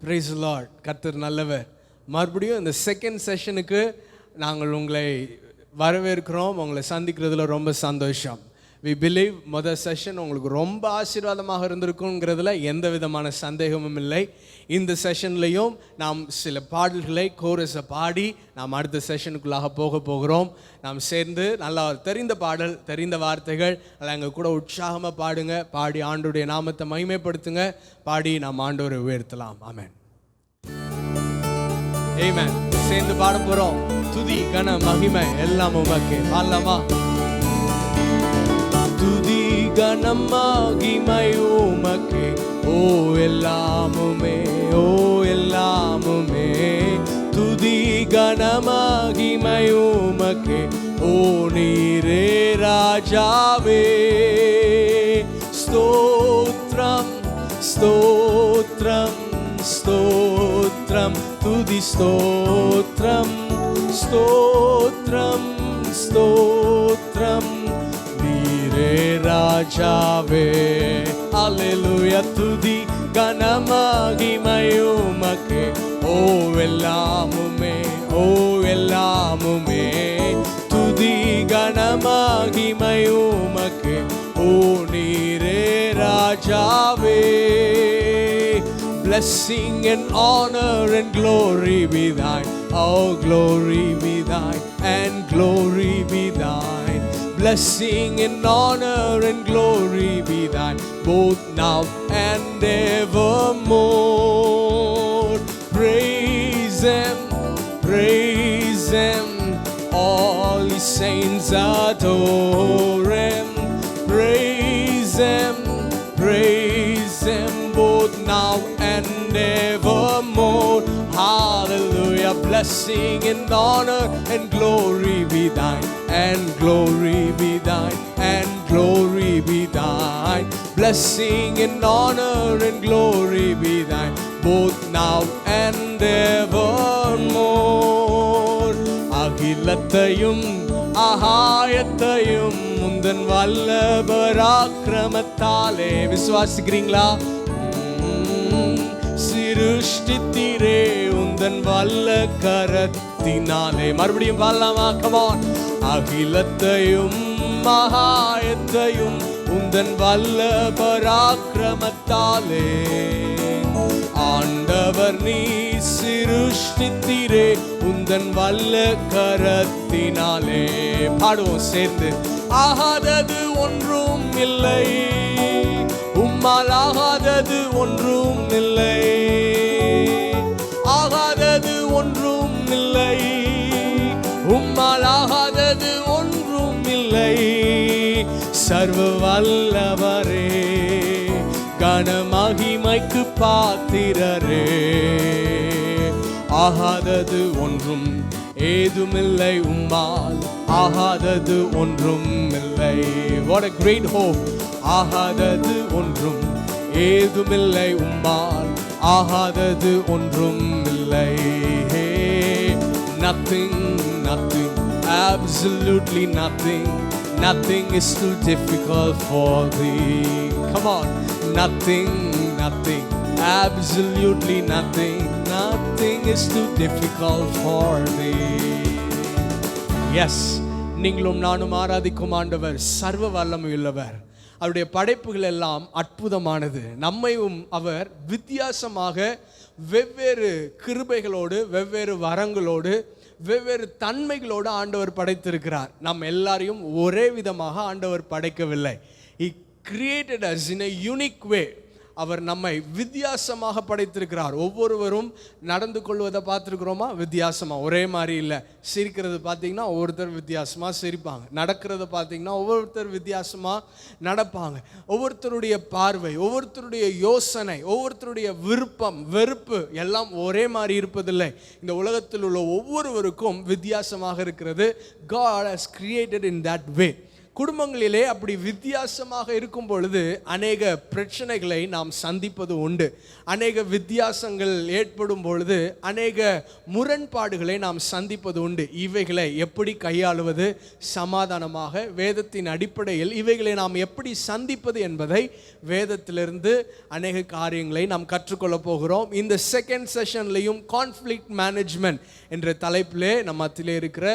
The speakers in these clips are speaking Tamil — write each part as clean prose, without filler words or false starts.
Praise the Lord. கர்த்தர் நல்லவர். மறுபடியும் இந்த செகண்ட் செஷனுக்கு நாங்கள் உங்களை வரவேற்கிறோம். உங்களை சந்திக்கிறதுல ரொம்ப சந்தோஷம். வி பிலீவ் முதல் செஷன் உங்களுக்கு ரொம்ப ஆசீர்வாதமாக இருந்திருக்குங்கிறதுல எந்த விதமான சந்தேகமும் இல்லை. இந்த செஷன்லையும் நாம் சில பாடல்களை கோரஸை பாடி நாம் அடுத்த செஷனுக்குள்ளாக போகிறோம். நாம் சேர்ந்து நல்லா தெரிந்த பாடல், தெரிந்த வார்த்தைகள் அதில் எங்கள் கூட உற்சாகமாக பாடுங்க. பாடி ஆண்டவருடைய நாமத்தை மகிமைப்படுத்துங்க. பாடி நாம் ஆண்டவரை உயர்த்தலாம். ஆமென், ஆமென். சேர்ந்து பாட போகிறோம். துதி கன மகிமை எல்லாம் உமக்கே. பாடலாமா? துதி கனம் மகிமை உமக்கே, ஓ எல்லாமுமே, ஓ எல்லாமுமே. துதி கனம் மகிமை உமக்கே, ஓ நீரே ராஜாவே. ஸ்தோத்ரம் ஸ்தோத்ரம் ஸ்தோத்ரம், துதி ஸ்தோத்ரம் ஸ்தோத்ரம் ஸ்தோத்ரம், நீரே ராஜாவே. அல்லேலூயா. துதி கன மகிமை உமக்கே, ஓ எல்லாமுமே, ஓ எல்லாமுமே. துதி கன மகிமை உமக்கே, ஓ நீரே ராஜாவே. Blessing and honor and glory be thine, oh glory be thine and glory be thine. Blessing and honor and glory be thine, both now and evermore. Praise Him, praise Him, all His saints adore Him. Praise Him, praise Him, both now and evermore. Hallelujah. Blessing and honor and glory be thine, and glory be thine, and glory be thine. Blessing and honor and glory be thine, both now and evermore. அகிலத்தையும் ஆகாயத்தையும் முந்தன் வல்ல பராக்கிரமத்தாலே விசுவாசிக்கிறீங்களா? சிருஷ்டித்தீரே உந்தன் வல்ல கரத்தினாலே. மறுபடியும் பாடலாமா? Come on. அகிலத்தையும் மகாயத்தையும் உந்தன் வல்ல பராக்கிரமத்தாலே ஆண்டவர் நீ சிருஷ்டித்தீரே உந்தன் வல்ல கரத்தினாலே. பாடுவோம் சேர்ந்து. ஆகாதது ஒன்றும் இல்லை, உம்மால் ஆகாதது ஒன்றும் இல்லை, ஆகாதது ஒன்றும் இல்லை, உம்மால் ஆகாதது ஒன்றும் இல்லை. சர்வ வல்லவரே, கன மகிமைக்கு பாத்திரரே, ஆகாதது ஒன்றும் ஏதுமில்லை, உம்மால் ஆகாதது ஒன்றும் இல்லை. What a great hope. ஆகாதது ஒன்றும் ஏதுமில்லை, உம்மால் ஆகாதது ஒன்றும் இல்லை. Nothing, nothing, absolutely nothing, nothing is too difficult for thee. Come on. Nothing, nothing, absolutely nothing, nothing is too difficult for thee. Yes, நீங்களும் நானும் ஆராதிக்கும் ஆண்டவர் சர்வ வல்லமையுள்ளவர். அவருடைய படைப்புகள் எல்லாம் அற்புதமானது. நம்மையும் அவர் வித்தியாசமாக வெவ்வேறு கிருபைகளோடு, வெவ்வேறு வரங்களோடு, வெவ்வேறு தன்மைகளோடு ஆண்டவர் படைத்திருக்கிறார். நம் எல்லாரையும் ஒரே விதமாக ஆண்டவர் படைக்கவில்லை. He created us in a unique way. அவர் நம்மை வித்தியாசமாக படைத்திருக்கிறார். ஒவ்வொருவரும் நடந்து கொள்வதை பார்த்துருக்குறோமா? வித்தியாசமாக, ஒரே மாதிரி இல்லை. சிரிக்கிறது பார்த்தீங்கன்னா ஒவ்வொருத்தர் வித்தியாசமாக சிரிப்பாங்க. நடக்கிறத பார்த்தீங்கன்னா ஒவ்வொருத்தர் வித்தியாசமாக நடப்பாங்க. ஒவ்வொருத்தருடைய பார்வை, ஒவ்வொருத்தருடைய யோசனை, ஒவ்வொருத்தருடைய விருப்பம், வெறுப்பு எல்லாம் ஒரே மாதிரி இருப்பதில்லை. இந்த உலகத்தில் உள்ள ஒவ்வொருவருக்கும் வித்தியாசமாக இருக்கிறது. God has created in that way. குடும்பங்களிலே அப்படி வித்தியாசமாக இருக்கும் பொழுது அநேக பிரச்சனைகளை நாம் சந்திப்பது உண்டு. அநேக வித்தியாசங்கள் ஏற்படும் பொழுது அநேக முரண்பாடுகளை நாம் சந்திப்பது உண்டு. இவைகளை எப்படி கையாளுவது, சமாதானமாக வேதத்தின் அடிப்படையில் இவைகளை நாம் எப்படி சந்திப்பது என்பதை வேதத்திலிருந்து அநேக காரியங்களை நாம் கற்றுக்கொள்ள போகிறோம். இந்த செகண்ட் செஷன்லையும் கான்ஃப்ளிக்ட் மேனேஜ்மெண்ட் என்ற தலைப்பிலே நம்ம மத்தியிலே இருக்கிற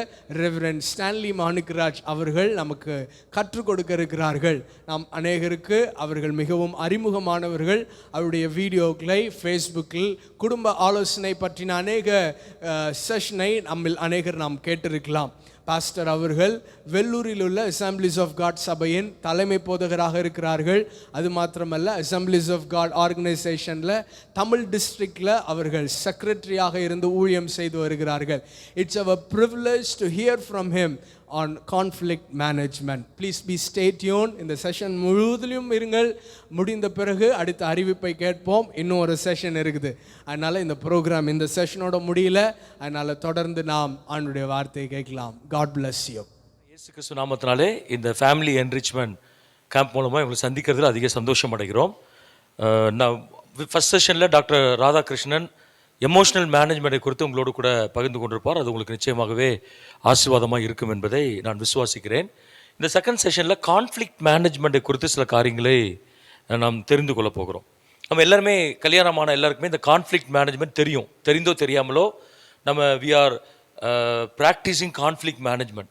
ரெவரண்ட் ஸ்டான்லி மாணிக்கராஜ் அவர்கள் நமக்கு கற்றுக் கொடுக்க இருக்கிறார்கள். நாம் அநேகருக்கு அவர்கள் மிகவும் அறிமுகமானவர்கள். அவருடைய வீடியோக்களை ஃபேஸ்புக்கில் குடும்ப ஆலோசனை பற்றின அநேக செஷனை நம்மில் அநேகர் நாம் கேட்டிருக்கலாம். பாஸ்டர் அவர்கள் வெள்ளூரில் உள்ள அசம்பிளிஸ் ஆஃப் காட் சபையின் தலைமை போதகராக இருக்கிறார்கள். அது மாத்திரமல்ல, அசம்பிளிஸ் ஆஃப் காட் ஆர்கனைசேஷனில் தமிழ் டிஸ்ட்ரிக்டில் அவர்கள் செக்ரட்டரியாக இருந்து ஊழியம் செய்து வருகிறார்கள். It's our privilege to hear from him on conflict management. Please be stay tuned. இந்த செஷன் முழுவதிலும் இருங்கள். முடிந்த பிறகு அடுத்த அறிவிப்பை கேட்போம். இன்னும் ஒரு செஷன் இருக்குது. அதனால் இந்த ப்ரோக்ராம் இந்த செஷனோட முடியல. அதனால் தொடர்ந்து நாம் ஆண்டவருடைய வார்த்தையை கேட்கலாம். God bless you. இயேசு கிறிஸ்து நாமத்தினாலே இந்த ஃபேமிலி என்ரிச்மெண்ட் கேம்ப் மூலமாக இவங்களை சந்திக்கிறதுல அதிக சந்தோஷம் அடைகிறோம். நான் ஃபஸ்ட் செஷனில் டாக்டர் ராதாகிருஷ்ணன் எமோஷனல் மேனேஜ்மெண்ட்டை குறித்து உங்களோடு கூட பகிர்ந்து கொண்டிருப்பார். அது உங்களுக்கு நிச்சயமாகவே ஆசீர்வாதமாக இருக்கும் என்பதை நான் விசுவாசிக்கிறேன். இந்த செகண்ட் செஷனில் கான்ஃப்ளிக்ட் மேனேஜ்மெண்ட்டை குறித்து சில காரியங்களை நாம் தெரிந்து கொள்ள போகிறோம். நம்ம எல்லாருமே கல்யாணமான எல்லாருக்குமே இந்த கான்ஃப்ளிக்ட் மேனேஜ்மெண்ட் தெரியும். தெரிந்தோ தெரியாமலோ நம்ம we are practicing conflict management.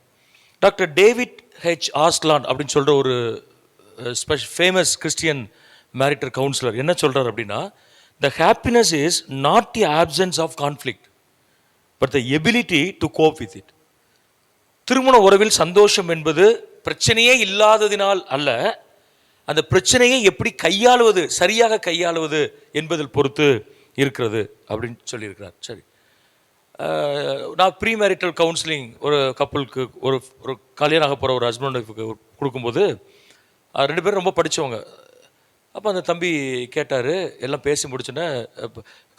Doctor David H ஆஸ்லான் அப்படின்னு சொல்கிற ஒரு ஃபேமஸ் கிறிஸ்டியன் மேரிட்டல் கவுன்சிலர் என்ன சொல்கிறார் அப்படின்னா, the happiness is not the absence of conflict but the ability to cope with it. திருமண உறவில் சந்தோஷம் என்பது பிரச்சனையே இல்லாததினால் அல்ல, அந்த பிரச்சனையை எப்படி கையாளுவது, சரியாக கையாளுவது என்பதில் பொறுத்து இருக்கிறது அப்படின்னு சொல்லியிருக்கிறார். சரி, நான் ப்ரீ மேரிட்டல் கவுன்சிலிங் ஒரு கப்பலுக்கு ஒரு கல்யாணம் ஆக போகிற ஒரு ஹஸ்பண்டுக்கு கொடுக்கும்போது 2 பேரும் ரொம்ப படித்தவங்க. அப்போ அந்த தம்பி கேட்டார், எல்லாம் பேசி முடிச்சோன்னே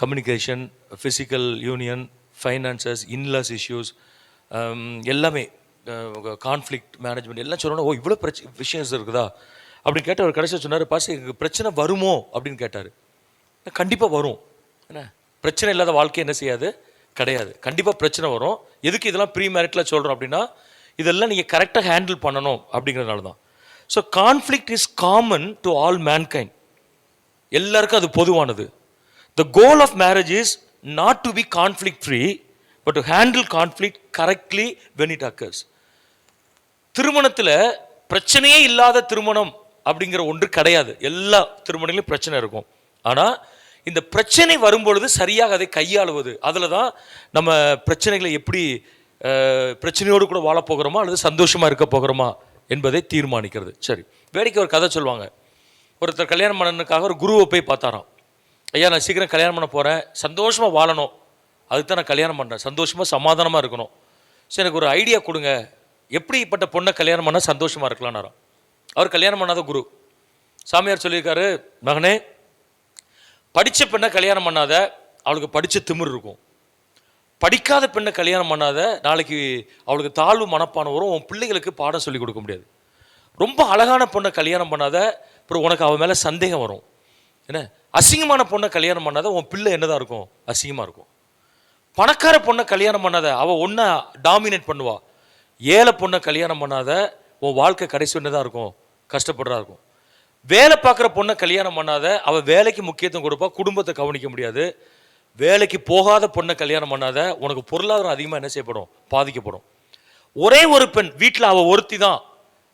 communication, physical union, finances, in-laws issues எல்லாமே கான்ஃப்ளிக்ட் மேனேஜ்மெண்ட் எல்லாம் சொன்னோன்னா, ஓ இவ்வளோ விஷயம் இருக்குதா அப்படின்னு கேட்டு அவர் கடைசியாக சொன்னார், பாஸ் எங்களுக்கு பிரச்சனை வருமோ அப்படின்னு கேட்டார். கண்டிப்பாக வரும். என்ன பிரச்சனை இல்லாத வாழ்க்கை என்ன செய்யாது, கிடையாது. கண்டிப்பாக பிரச்சனை வரும். எதுக்கு இதெல்லாம் ப்ரீ மேரிட்டில் சொல்கிறோம் அப்படின்னா, இதெல்லாம் நீங்கள் கரெக்டாக ஹேண்டில் பண்ணணும் அப்படிங்கிறதுனால தான். So conflict is common to all mankind. எல்லாருக்கும் அது பொதுவானது. The goal of marriage is not to be conflict free but to handle conflict correctly when it occurs. திருமணத்தில் பிரச்சனையே இல்லாத திருமணம் அப்படிங்கிற ஒன்று கிடையாது. எல்லா திருமணங்களையும் பிரச்சனை இருக்கும். ஆனால் இந்த பிரச்சனை வரும்பொழுது சரியாக அதை கையாளுவது, அதில் தான் நம்ம பிரச்சனைகளை எப்படி பிரச்சனையோடு கூட வாழ போகிறோமா அல்லது சந்தோஷமாக இருக்க போகிறோமா என்பதை தீர்மானிக்கிறது. சரி, வேடிக்கை ஒரு கதை சொல்லுவாங்க. ஒருத்தர் கல்யாணம் பண்ணனுக்காக ஒரு குருவை போய் பார்த்தாராம். ஐயா, நான் சீக்கிரம் கல்யாணம் பண்ண போகிறேன், சந்தோஷமாக வாழணும், அதுக்கு தான் நான் கல்யாணம் பண்ணுறேன், சந்தோஷமாக சமாதானமாக இருக்கணும், சரி எனக்கு ஒரு ஐடியா கொடுங்க, எப்படிப்பட்ட பொண்ணை கல்யாணம் பண்ணால் சந்தோஷமாக இருக்கலாம்னாராம். அவர் கல்யாணம் பண்ணாத குரு. சாமியார் சொல்லியிருக்காரு, மகனே படித்த பெண்ணை கல்யாணம் பண்ணாத, அவளுக்கு படித்த திமிர் இருக்கும். படிக்காத பெண்ணை கல்யாணம் பண்ணாத, நாளைக்கு அவளுக்கு தாழ்வு மனப்பான வரும், உன் பிள்ளைகளுக்கு பாடம் சொல்லி கொடுக்க முடியாது. ரொம்ப அழகான பொண்ணை கல்யாணம் பண்ணாத, அப்புறம் உனக்கு அவன் மேலே சந்தேகம் வரும். என்ன அசிங்கமான பொண்ணை கல்யாணம் பண்ணாத, உன் பிள்ளை என்னதான் இருக்கும், அசிங்கமாக இருக்கும். பணக்கார பொண்ணை கல்யாணம் பண்ணாத, அவள் ஒன்றை டாமினேட் பண்ணுவா. ஏழை பொண்ணை கல்யாணம் பண்ணாத, உன் வாழ்க்கை கடைசி என்னதான் இருக்கும், கஷ்டப்படுறா இருக்கும். வேலை பார்க்குற பொண்ணை கல்யாணம் பண்ணாத, அவள் வேலைக்கு முக்கியத்துவம் கொடுப்பா, குடும்பத்தை கவனிக்க முடியாது. வேலைக்கு போகாத பொண்ணை கல்யாணம் பண்ணாத, உனக்கு பொருளாதாரம் அதிகமாக என்ன செய்யப்படும், பாதிக்கப்படும். ஒரே ஒரு பெண் வீட்டில் அவள் ஒருத்தி தான்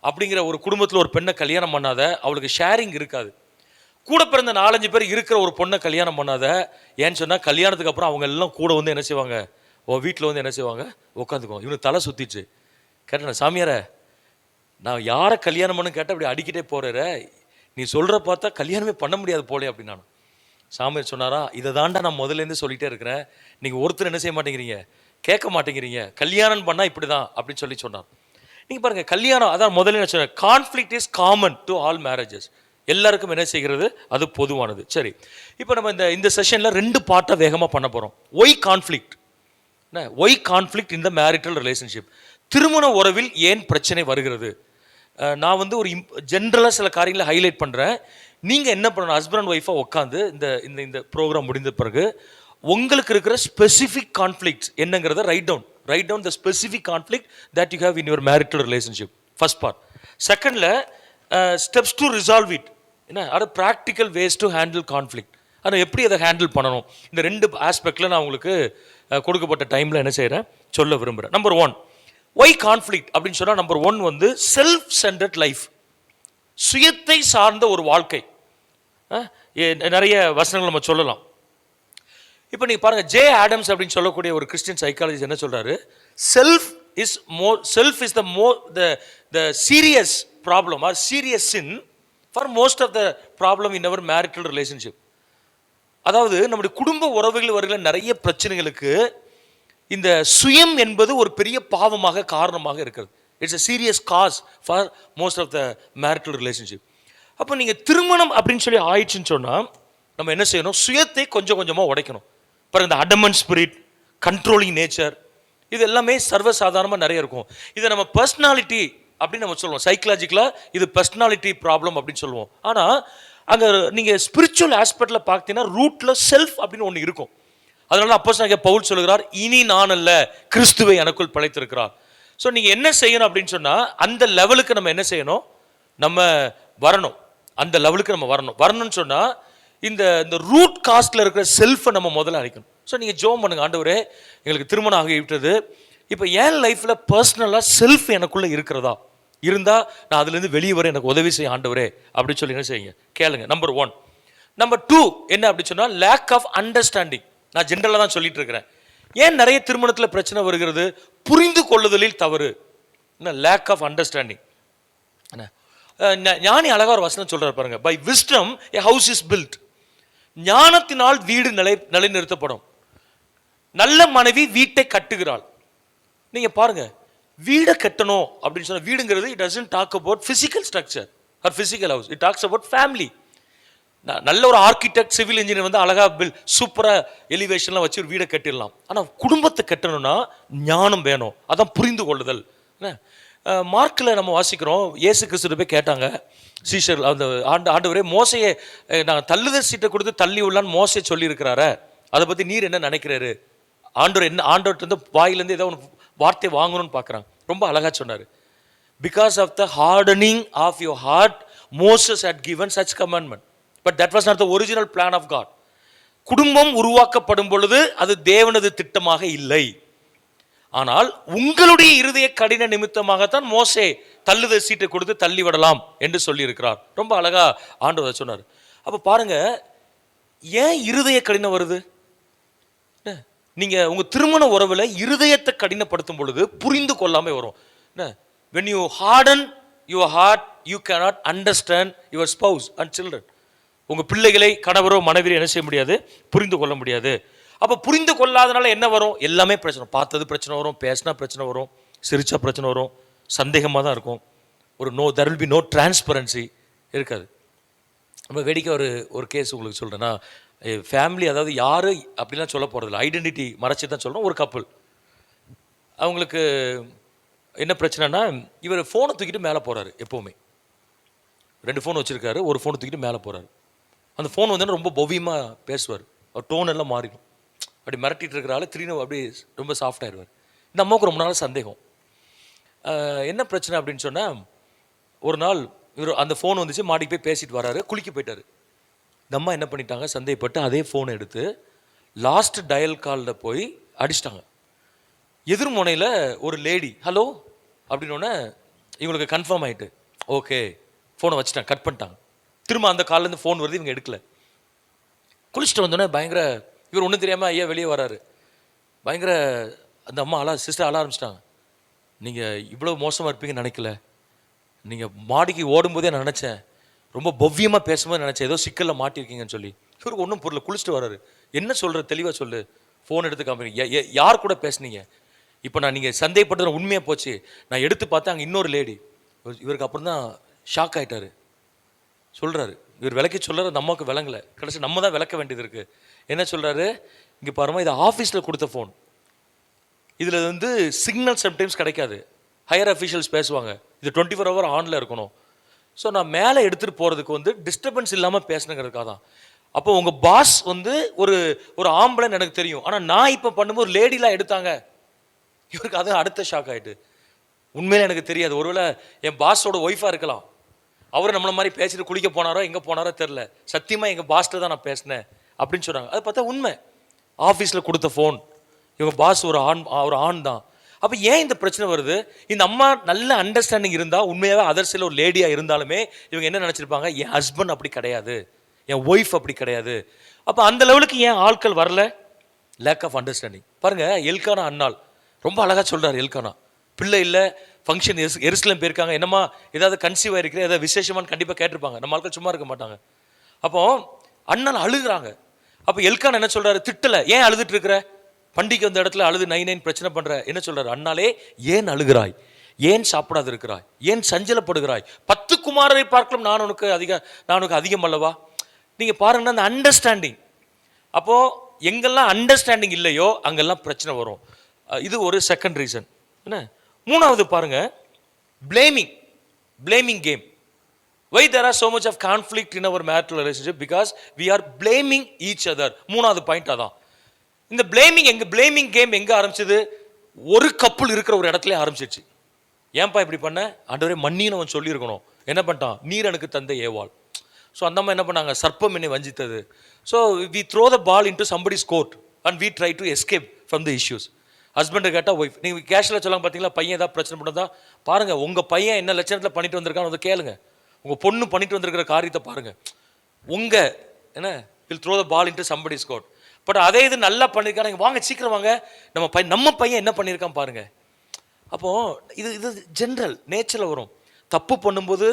அப்படிங்கிற ஒரு குடும்பத்தில் ஒரு பெண்ணை கல்யாணம் பண்ணாத, அவளுக்கு ஷேரிங் இருக்காது. கூட பிறந்த 4-5 பேர் இருக்கிற ஒரு பொண்ணை கல்யாணம் பண்ணாத. ஏன்னு சொன்னால் கல்யாணத்துக்கு அப்புறம் அவங்க எல்லாம் கூட வந்து என்ன செய்வாங்க, வீட்டில் வந்து என்ன செய்வாங்க, உட்காந்துக்குவோம். இவனுக்கு தலை சுற்றிச்சு. கேட்டேன், சாமியாரை நான் யாரை கல்யாணம் பண்ணு கேட்டால் அப்படி அடிக்கிட்டே போகிற, நீ சொல்கிற பார்த்தா கல்யாணமே பண்ண முடியாது போலே அப்படின்னு. நான் சாமியார் சொன்னாரா, இதை தாண்டா நான் முதலேருந்து சொல்லிகிட்டே இருக்கிறேன், நீங்கள் ஒருத்தர் என்ன செய்ய மாட்டேங்கிறீங்க, கேட்க மாட்டேங்கிறீங்க, கல்யாணம் பண்ணால் இப்படி தான் அப்படின்னு சொன்னார். நீங்கள் பாருங்கள், கல்யாணம் அதான் முதல்ல நான் சொன்னேன், conflict is common to all marriages. எல்லாருக்கும் என்ன செய்கிறது, அது பொதுவானது. சரி, இப்போ நம்ம இந்த செஷனில் 2 பார்ட்டாக வேகமாக பண்ண போகிறோம். ஒய் கான்ஃப்ளிக்ட், ஒய் கான்ஃப்ளிக்ட் இன் த மேரிட்டல் ரிலேஷன்ஷிப். திருமண உறவில் ஏன் பிரச்சனை வருகிறது, நான் வந்து ஒரு ஜென்ரலாக சில காரியங்களை ஹைலைட் பண்ணுறேன். நீங்கள் என்ன பண்ணணும், ஹஸ்பண்ட் அண்ட் ஒய்ஃபாக உட்காந்து இந்த இந்த இந்த ப்ரோக்ராம் முடிந்த பிறகு உங்களுக்கு இருக்கிற ஸ்பெசிஃபிக் கான்ஃப்ளிக்ட்ஸ் என்னங்கிறத right down the specific conflict that you have in your marital relationship. First part. செகண்டில் ஸ்டெப்ஸ் டு ரிசால்வ் இட். என்ன அது practical ways to handle conflict. ஆனால் எப்படி அதை ஹேண்டில் பண்ணணும், இந்த 2 ஆஸ்பெக்டில் நான் உங்களுக்கு கொடுக்கப்பட்ட டைமில் என்ன செய்கிறேன் சொல்ல விரும்புகிறேன். நம்பர் 1, ஒய் கான்ஃப்ளிக்ட் அப்படின்னு சொன்னால் நம்பர் 1 வந்து செல்ஃப் சென்டர்ட் லைஃப், சுயத்தை சார்ந்த ஒரு வாழ்க்கை. நிறைய வசனங்கள் நம்ம சொல்லலாம். இப்போ நீங்கள் பாருங்கள், ஜே ஆடம்ஸ் அப்படின்னு சொல்லக்கூடிய ஒரு கிறிஸ்டியன் சைக்காலஜிஸ்ட் என்ன சொல்கிறாரு, self is the serious problem or serious sin for most of the problem in our marital relationship. அதாவது நம்முடைய குடும்ப உறவுகள் வருகிற நிறைய பிரச்சனைகளுக்கு இந்த சுயம் என்பது ஒரு பெரிய பாவமாக காரணமாக இருக்கிறது. It's a serious cause for most of the marital relationship. அப்போ நீங்கள் திருமணம் அப்படின்னு சொல்லி ஆயிடுச்சுன்னு சொன்னால் நம்ம என்ன செய்யணும், சுயத்தை கொஞ்சம் கொஞ்சமாக உடைக்கணும். பாருங்க, இந்த அடமன் ஸ்பிரிட், கண்ட்ரோலிங் நேச்சர், இது எல்லாமே சர்வசாதாரணமாக நிறைய இருக்கும். இதை நம்ம பர்சனாலிட்டி அப்படின்னு நம்ம சொல்லுவோம். சைக்கலாஜிக்கலாக இது பர்சனாலிட்டி ப்ராப்ளம் அப்படின்னு சொல்லுவோம். ஆனால் அங்கே நீங்கள் ஸ்பிரிச்சுவல் ஆஸ்பெக்டில் பார்த்தீங்கன்னா ரூட்டில் செல்ஃப் அப்படின்னு ஒன்று இருக்கும். அதனால அப்போஸ்தலனாகிய பவுல் சொல்கிறார், இனி நான் அல்ல கிறிஸ்துவை எனக்குள் படைத்திருக்கிறார். ஸோ நீங்கள் என்ன செய்யணும் அப்படின்னு சொன்னால் அந்த லெவலுக்கு நம்ம என்ன செய்யணும், நம்ம வரணும். அந்த லெவலுக்கு நம்ம வரணும்னு சொன்னால் இந்த ரூட் காஸ்ட்ல இருக்கிற செல்ஃபை நம்ம முதல்ல அழிக்கணும். ஸோ நீங்கள் ஜோம் பண்ணுங்க, ஆண்டவரே எங்களுக்கு திருமணம் ஆகிவிட்டது, இப்போ என் லைஃப்பில் பர்சனலாக செல்ஃப் எனக்குள்ளே இருக்கிறதா, இருந்தால் நான் அதுலேருந்து வெளியே வர எனக்கு உதவி செய்ய ஆண்டவரே அப்படின்னு சொல்லி என்ன செய்யுங்க கேளுங்க. நம்பர் 1. நம்பர் 2 என்ன அப்படின்னு சொன்னால் லேக் ஆஃப் அண்டர்ஸ்டாண்டிங். நான் ஜென்ரலாக தான் சொல்லிட்டு இருக்கிறேன். ஏன் நிறைய திருமணத்தில் பிரச்சனை வருகிறது, புரிந்து கொள்ளுதலில் தவறு, லேக் ஆஃப் அண்டர்ஸ்டாண்டிங். ஞானி அழகா ஒரு வசனம் சொல்றாரு பாருங்க, by wisdom a house is built. ஞானத்தினால் வீடு நிலைநிறுத்தப்படும். நல்ல மனைவி வீட்டை கட்டுகிறாள். நீங்க பாருங்க, வீடை கட்டணும் அப்படின்னு சொன்னா வீடுங்கிறது it doesn't talk about physical structure or physical house, it talks about family. நல்ல ஒரு ஆர்கிடெக்ட், சிவில் இன்ஜினியர் வந்து அழகா சூப்பரா எலிவேஷன்லாம் வச்சு ஒரு வீடை கட்டிடலாம். ஆனா குடும்பத்தை கட்டணும்னா ஞானம் வேணும், அதான் புரிந்து கொள்ளுதல். மார்க்கில் நம்ம வாசிக்கிறோம், இயேசு கிறிஸ்து போய் கேட்டாங்க சீஷர், அந்த ஆண்டவரே மோசையை நாங்கள் தள்ளுதல் சீட்டை கொடுத்து தள்ளி உள்ளான்னு மோசையை சொல்லியிருக்கிறாரு, அதை பற்றி நீர் என்ன நினைக்கிறாரு? ஆண்டவர்கிட்ட வந்து வாயிலேருந்து ஏதோ ஒன்று வார்த்தை வாங்கணும்னு பார்க்குறாங்க. ரொம்ப அழகாக சொன்னார், because of the hardening of your heart Moses had given such commandment, but that was not the original plan of God. குடும்பம் உருவாக்கப்படும் பொழுது அது தேவனது திட்டமாக இல்லை. ஆனால் உங்களுடைய இருதய கடின நிமித்தமாகத்தான் மோசே தள்ளுதல் சீட்டை கொடுத்து தள்ளி விடலாம் என்று சொல்லி இருக்கிறார். ரொம்ப அழகா ஆண்டவர் சொன்னார். அப்ப பாருங்க, ஏன் இருதய கடினம் வருது? நீங்க உங்க திருமண உறவுல இருதயத்தை கடினப்படுத்தும் பொழுது புரிந்து கொள்ளாம வரும். when you harden your heart you cannot understand your spouse and children. உங்க பிள்ளைகளை கணவரோ மனைவியோ என்ன செய்ய முடியாது, புரிந்து கொள்ள முடியாது. அப்போ புரிந்து கொள்ளாதனால என்ன வரும், எல்லாமே பிரச்சனை. பார்த்தது பிரச்சனை வரும், பேசினா பிரச்சனை வரும், சிரிச்சா பிரச்சனை வரும், சந்தேகமாக தான் இருக்கும். there will be no transparency இருக்காது. நம்ம வேடிக்கை ஒரு கேஸ் உங்களுக்கு சொல்கிறேன்னா, ஃபேமிலி, அதாவது யார் அப்படிலாம் சொல்ல போகிறதில்ல, ஐடென்டிட்டி மறைச்சி தான் சொல்கிறோம். ஒரு கப்பல், அவங்களுக்கு என்ன பிரச்சனைனா, இவர் ஃபோனை தூக்கிட்டு மேலே போகிறாரு. எப்போவுமே 2 ஃபோன் வச்சுருக்காரு, ஒரு ஃபோனை தூக்கிட்டு மேலே போகிறாரு. அந்த ஃபோன் வந்து ரொம்ப பவ்யமாக பேசுவார், அவர் டோன் எல்லாம் மாறிடும். அப்படி மிரட்டிட்டு இருக்கிறால திடீர்னு அப்படி ரொம்ப சாஃப்டாகிடுவார். இந்த அம்மாவுக்கு ரொம்ப நாள் சந்தேகம், என்ன பிரச்சனை அப்படின்னு சொன்னால், ஒரு நாள் இவர் அந்த ஃபோன் வந்துச்சு, மாடிக்கு போய் பேசிட்டு வராரு, குளிக்க போயிட்டார். இந்த அம்மா என்ன பண்ணிட்டாங்க, சந்தேகப்பட்டு அதே ஃபோனை எடுத்து லாஸ்ட் டயல் காலில் போய் அடிச்சிட்டாங்க. எதிர்முனையில் ஒரு லேடி ஹலோ அப்படின்னோடனே இவங்களுக்கு கன்ஃபார்ம் ஆகிட்டு, ஓகே ஃபோனை வச்சுட்டாங்க, கட் பண்ணிட்டாங்க. திரும்ப அந்த கால்லேருந்து ஃபோன் வருது, இவங்க எடுக்கல. குளிச்சுட்டு வந்தோடனே பயங்கர, இவர் ஒன்றும் தெரியாமல் ஐயா வெளியே வராரு. பயங்கர அந்த அம்மா சிஸ்டர் அழ ஆரம்பிச்சிட்டாங்க. நீங்கள் இவ்வளோ மோசமாக இருப்பீங்கன்னு நினைக்கல, நீங்கள் மாடிக்கு ஓடும்போதே நான் நினச்சேன், ரொம்ப பவ்யமாக பேசும்போது நினச்சேன் ஏதோ சிக்கலில் மாட்டிருக்கீங்கன்னு சொல்லி. இவருக்கு ஒன்றும் பொருள், குளிச்சுட்டு வராரு. என்ன சொல்கிற, தெளிவாக சொல்லு, ஃபோன் எடுத்து காமிங்க, யார் கூட பேசுனீங்க? இப்போ நான் நீங்கள் சந்தேகப்பட்டது உண்மையாக போச்சு, நான் எடுத்து பார்த்தேன் அங்கே இன்னொரு லேடி. இவருக்கு அப்புறம் தான் ஷாக் ஆகிட்டாரு. சொல்கிறாரு, இவர் விளக்கி சொல்கிறார், அந்த அம்மாவுக்கு விளங்கலை. கடைசி நம்ம தான் விளக்க வேண்டியது இருக்குது. என்ன சொல்கிறாரு, இங்கே பாருமா, இது ஆஃபீஸில் கொடுத்த ஃபோன், இதில் வந்து சிக்னல் சம்டைம்ஸ் கிடைக்காது, ஹையர் அஃபீஷியல்ஸ் பேசுவாங்க, இது 24 ஹவர் ஆனில் இருக்கணும். ஸோ நான் மேலே எடுத்துகிட்டு போகிறதுக்கு வந்து டிஸ்டர்பன்ஸ் இல்லாமல் பேசணுங்கிறதுக்காக தான். அப்போ உங்கள் பாஸ் வந்து ஒரு ஒரு ஆம்பளைன்னு எனக்கு தெரியும். ஆனால் நான் இப்போ பண்ணும்போது லேடிலாம் எடுத்தாங்க, இவருக்கு அது அடுத்த ஷாக் ஆகிட்டு. உண்மையிலே எனக்கு தெரியாது, ஒருவேளை என் பாஸோட ஒய்ஃபாக இருக்கலாம். அவர் நம்மளை மாதிரி பேசிட்டு குளிக்க போனாரோ எங்கே போனாரோ தெரில. சத்தியமாக எங்கள் பாஸ்ட்டு தான் நான் பேசினேன் அப்படின்னு சொன்னாங்க. அது பார்த்தா உண்மை. ஆஃபீஸில் கொடுத்த ஃபோன், இவங்க பாஸ் ஒரு ஆண் தான். அப்போ ஏன் இந்த பிரச்சனை வருது? இந்த அம்மா நல்ல அண்டர்ஸ்டாண்டிங் இருந்தால், உண்மையாகவே அதர்ஸில் ஒரு லேடியாக இருந்தாலுமே இவங்க என்ன நினச்சிருப்பாங்க, என் ஹஸ்பண்ட் அப்படி கிடையாது, என் ஒய்ஃப் அப்படி கிடையாது. அப்போ அந்த லெவலுக்கு ஏன் ஆட்கள் வரல? Lack of understanding. பாருங்கள், எல்கானா அன்னாள் ரொம்ப அழகாக சொல்கிறார். எல்கானா பிள்ளை இல்லை, ஃபங்க்ஷன் எருசலேம் போயிருக்காங்க, என்னம்மா ஏதாவது கன்சீவ் ஆகிருக்கிற, ஏதாவது விசேஷமானு கண்டிப்பாக கேட்டிருப்பாங்க. நம்ம ஆட்கள் சும்மா இருக்க மாட்டாங்க. அப்போ அண்ணன் அழுகுறாங்க. அப்போ எல்கானா என்ன சொல்கிறாரு? திட்டலை, ஏன் அழுதுட்டு இருக்கிற, பண்டிகை வந்த இடத்துல அழுது நைன் பிரச்சனை பண்ற. என்ன சொல்றாரு? அண்ணாலே ஏன் அழுகிறாய், ஏன் சாப்பிடாது இருக்கிறாய், ஏன் சஞ்சலப்படுகிறாய், 10 குமாரரை பார்க்கலாம் நான் உனக்கு அதிகம் அல்லவா. நீங்க பாருங்கன்னா அந்த அண்டர்ஸ்டாண்டிங். அப்போ எங்கெல்லாம் அண்டர்ஸ்டாண்டிங் இல்லையோ அங்கெல்லாம் பிரச்சனை வரும். இது ஒரு செகண்ட் ரீசன். என்ன மூணாவது பாருங்க, blaming game. Why there are so much of conflict in our marital relationship? Because we are blaming each other. மூணாவது பாயிண்ட் அதான். இந்த பிளேமிங் கேம் எங்க ஆரம்பிச்சது? ஒரு கப்பல் இருக்கிற ஒரு இடத்துல ஆரம்பிச்சிருச்சு. ஏன்பா இப்படி பண்ண? ஆண்டவரே மன்னின்னு அவன் சொல்லியிருக்கணும். என்ன பண்ணிட்டான்? நீர் எனக்கு தந்த ஏவாள். ஸோ அந்த அம்மா என்ன பண்ணாங்க? சர்ப்பம் என்னை வஞ்சித்தது. So we throw the ball into somebody's court and we try to escape from the issues. ஹஸ்பண்டை கேட்டால் ஒய்ஃப். நீங்கள் கேஷுவலாக சொல்லாங்க பார்த்தீங்களா, பையன் ஏதாவது பிரச்சனை பண்ணதா பாருங்கள், உங்கள் பையன் என்ன லட்சணத்தில் பண்ணிட்டு வந்திருக்கான்னு வந்து கேளுங்க. உங்கள் பொண்ணு பண்ணிட்டு வந்திருக்கிற காரியத்தை பாருங்கள். என்ன will throw the ball into somebody's court. But அதே இது நல்லா பண்ணியிருக்காங்க, வாங்க சீக்கிரம் வாங்க, நம்ம பையன் என்ன பண்ணியிருக்கான் பாருங்க. அப்போது இது ஜென்ரல் நேச்சரில் வரும். தப்பு பண்ணும்போது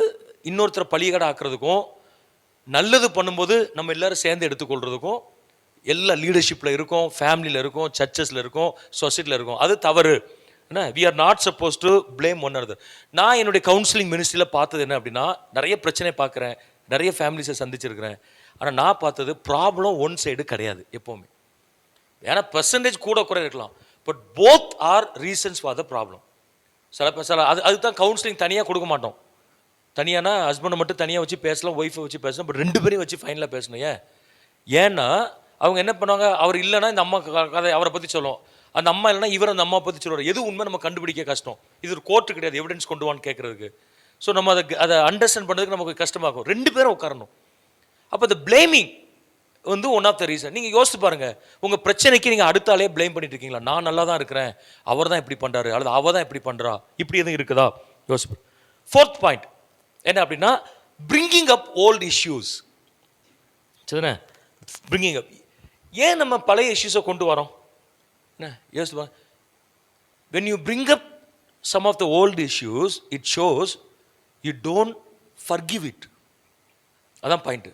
இன்னொருத்தரை பழிகடை ஆக்குறதுக்கும், நல்லது பண்ணும்போது நம்ம எல்லாரும் சேர்ந்து எடுத்துக்கொள்றதுக்கும் எல்லா லீடர்ஷிப்பில் இருக்கும், ஃபேமிலியில் இருக்கும், சர்ச்சஸில் இருக்கும், சொசைட்டியில் இருக்கும். அது தவறு. என்ன, we are not supposed to blame one another. நான் என்னுடைய கவுன்சிலிங் மினிஸ்ட்ரியில் பார்த்தது என்ன அப்படின்னா, நிறைய பிரச்சனை பார்க்குறேன், நிறைய ஃபேமிலிஸை சந்திச்சிருக்கிறேன். ஆனால் நான் பார்த்தது ப்ராப்ளம் ஒன் சைடு கிடையாது எப்போவுமே. ஏன்னா பெர்சன்டேஜ் கூட குறை இருக்கலாம், but both are reasons for the problem. அதுதான் கவுன்சிலிங் தனியாக கொடுக்க மாட்டோம். தனியானா ஹஸ்பண்டை மட்டும் தனியாக வச்சு பேசலாம், ஒய்ஃபை வச்சு பேசலாம், பட் 2 பேரையும் வச்சு ஃபைனலாக பேசணும். ஏன்னா அவங்க என்ன பண்ணுவாங்க, அவர் இல்லைன்னா இந்த அம்மா கதை அவரை பற்றி சொல்லுவோம், அந்த அம்மா இல்லைனா இவர் அந்த அம்மா பற்றி சொல்லுவார். எது உண்மை நம்ம கண்டுபிடிக்க கஷ்டம். இது ஒரு கோர்ட்டு கிடையாது எவிடன்ஸ் கொண்டு வான்னு கேட்குறதுக்கு. ஸோ நம்ம அதை அண்டர்ஸ்டாண்ட் பண்ணுறதுக்கு நமக்கு கஷ்டமாகும். 2 பேரும் உட்காரணும். அப்போ இந்த பிளேமிங் வந்து ஒன் ஆஃப் த ரீசன். நீங்கள் யோசிச்சு பாருங்கள், உங்கள் பிரச்சனைக்கு நீங்கள் அடுத்தாலே பிளேம் பண்ணிட்டு இருக்கீங்களா? நான் நல்லா தான் இருக்கிறேன், அவர் தான் இப்படி பண்ணுறாரு, அல்லது அவள் தான் இப்படி பண்ணுறா, இப்படி எதுவும் இருக்குதா? யோசிப்பு. 4th பாயிண்ட் என்ன அப்படின்னா, பிரிங்கிங் அப் ஓல்டு இஷ்யூஸ். சரிண்ணே, பிரிங்கிங் அப். ஏன் நம்ம பழைய இஷ்யூஸை கொண்டு வரோம்? என்ன யோசிப்பா, when you bring up some of the old issues, it shows you don't forgive it. அதான் பாயிண்ட்.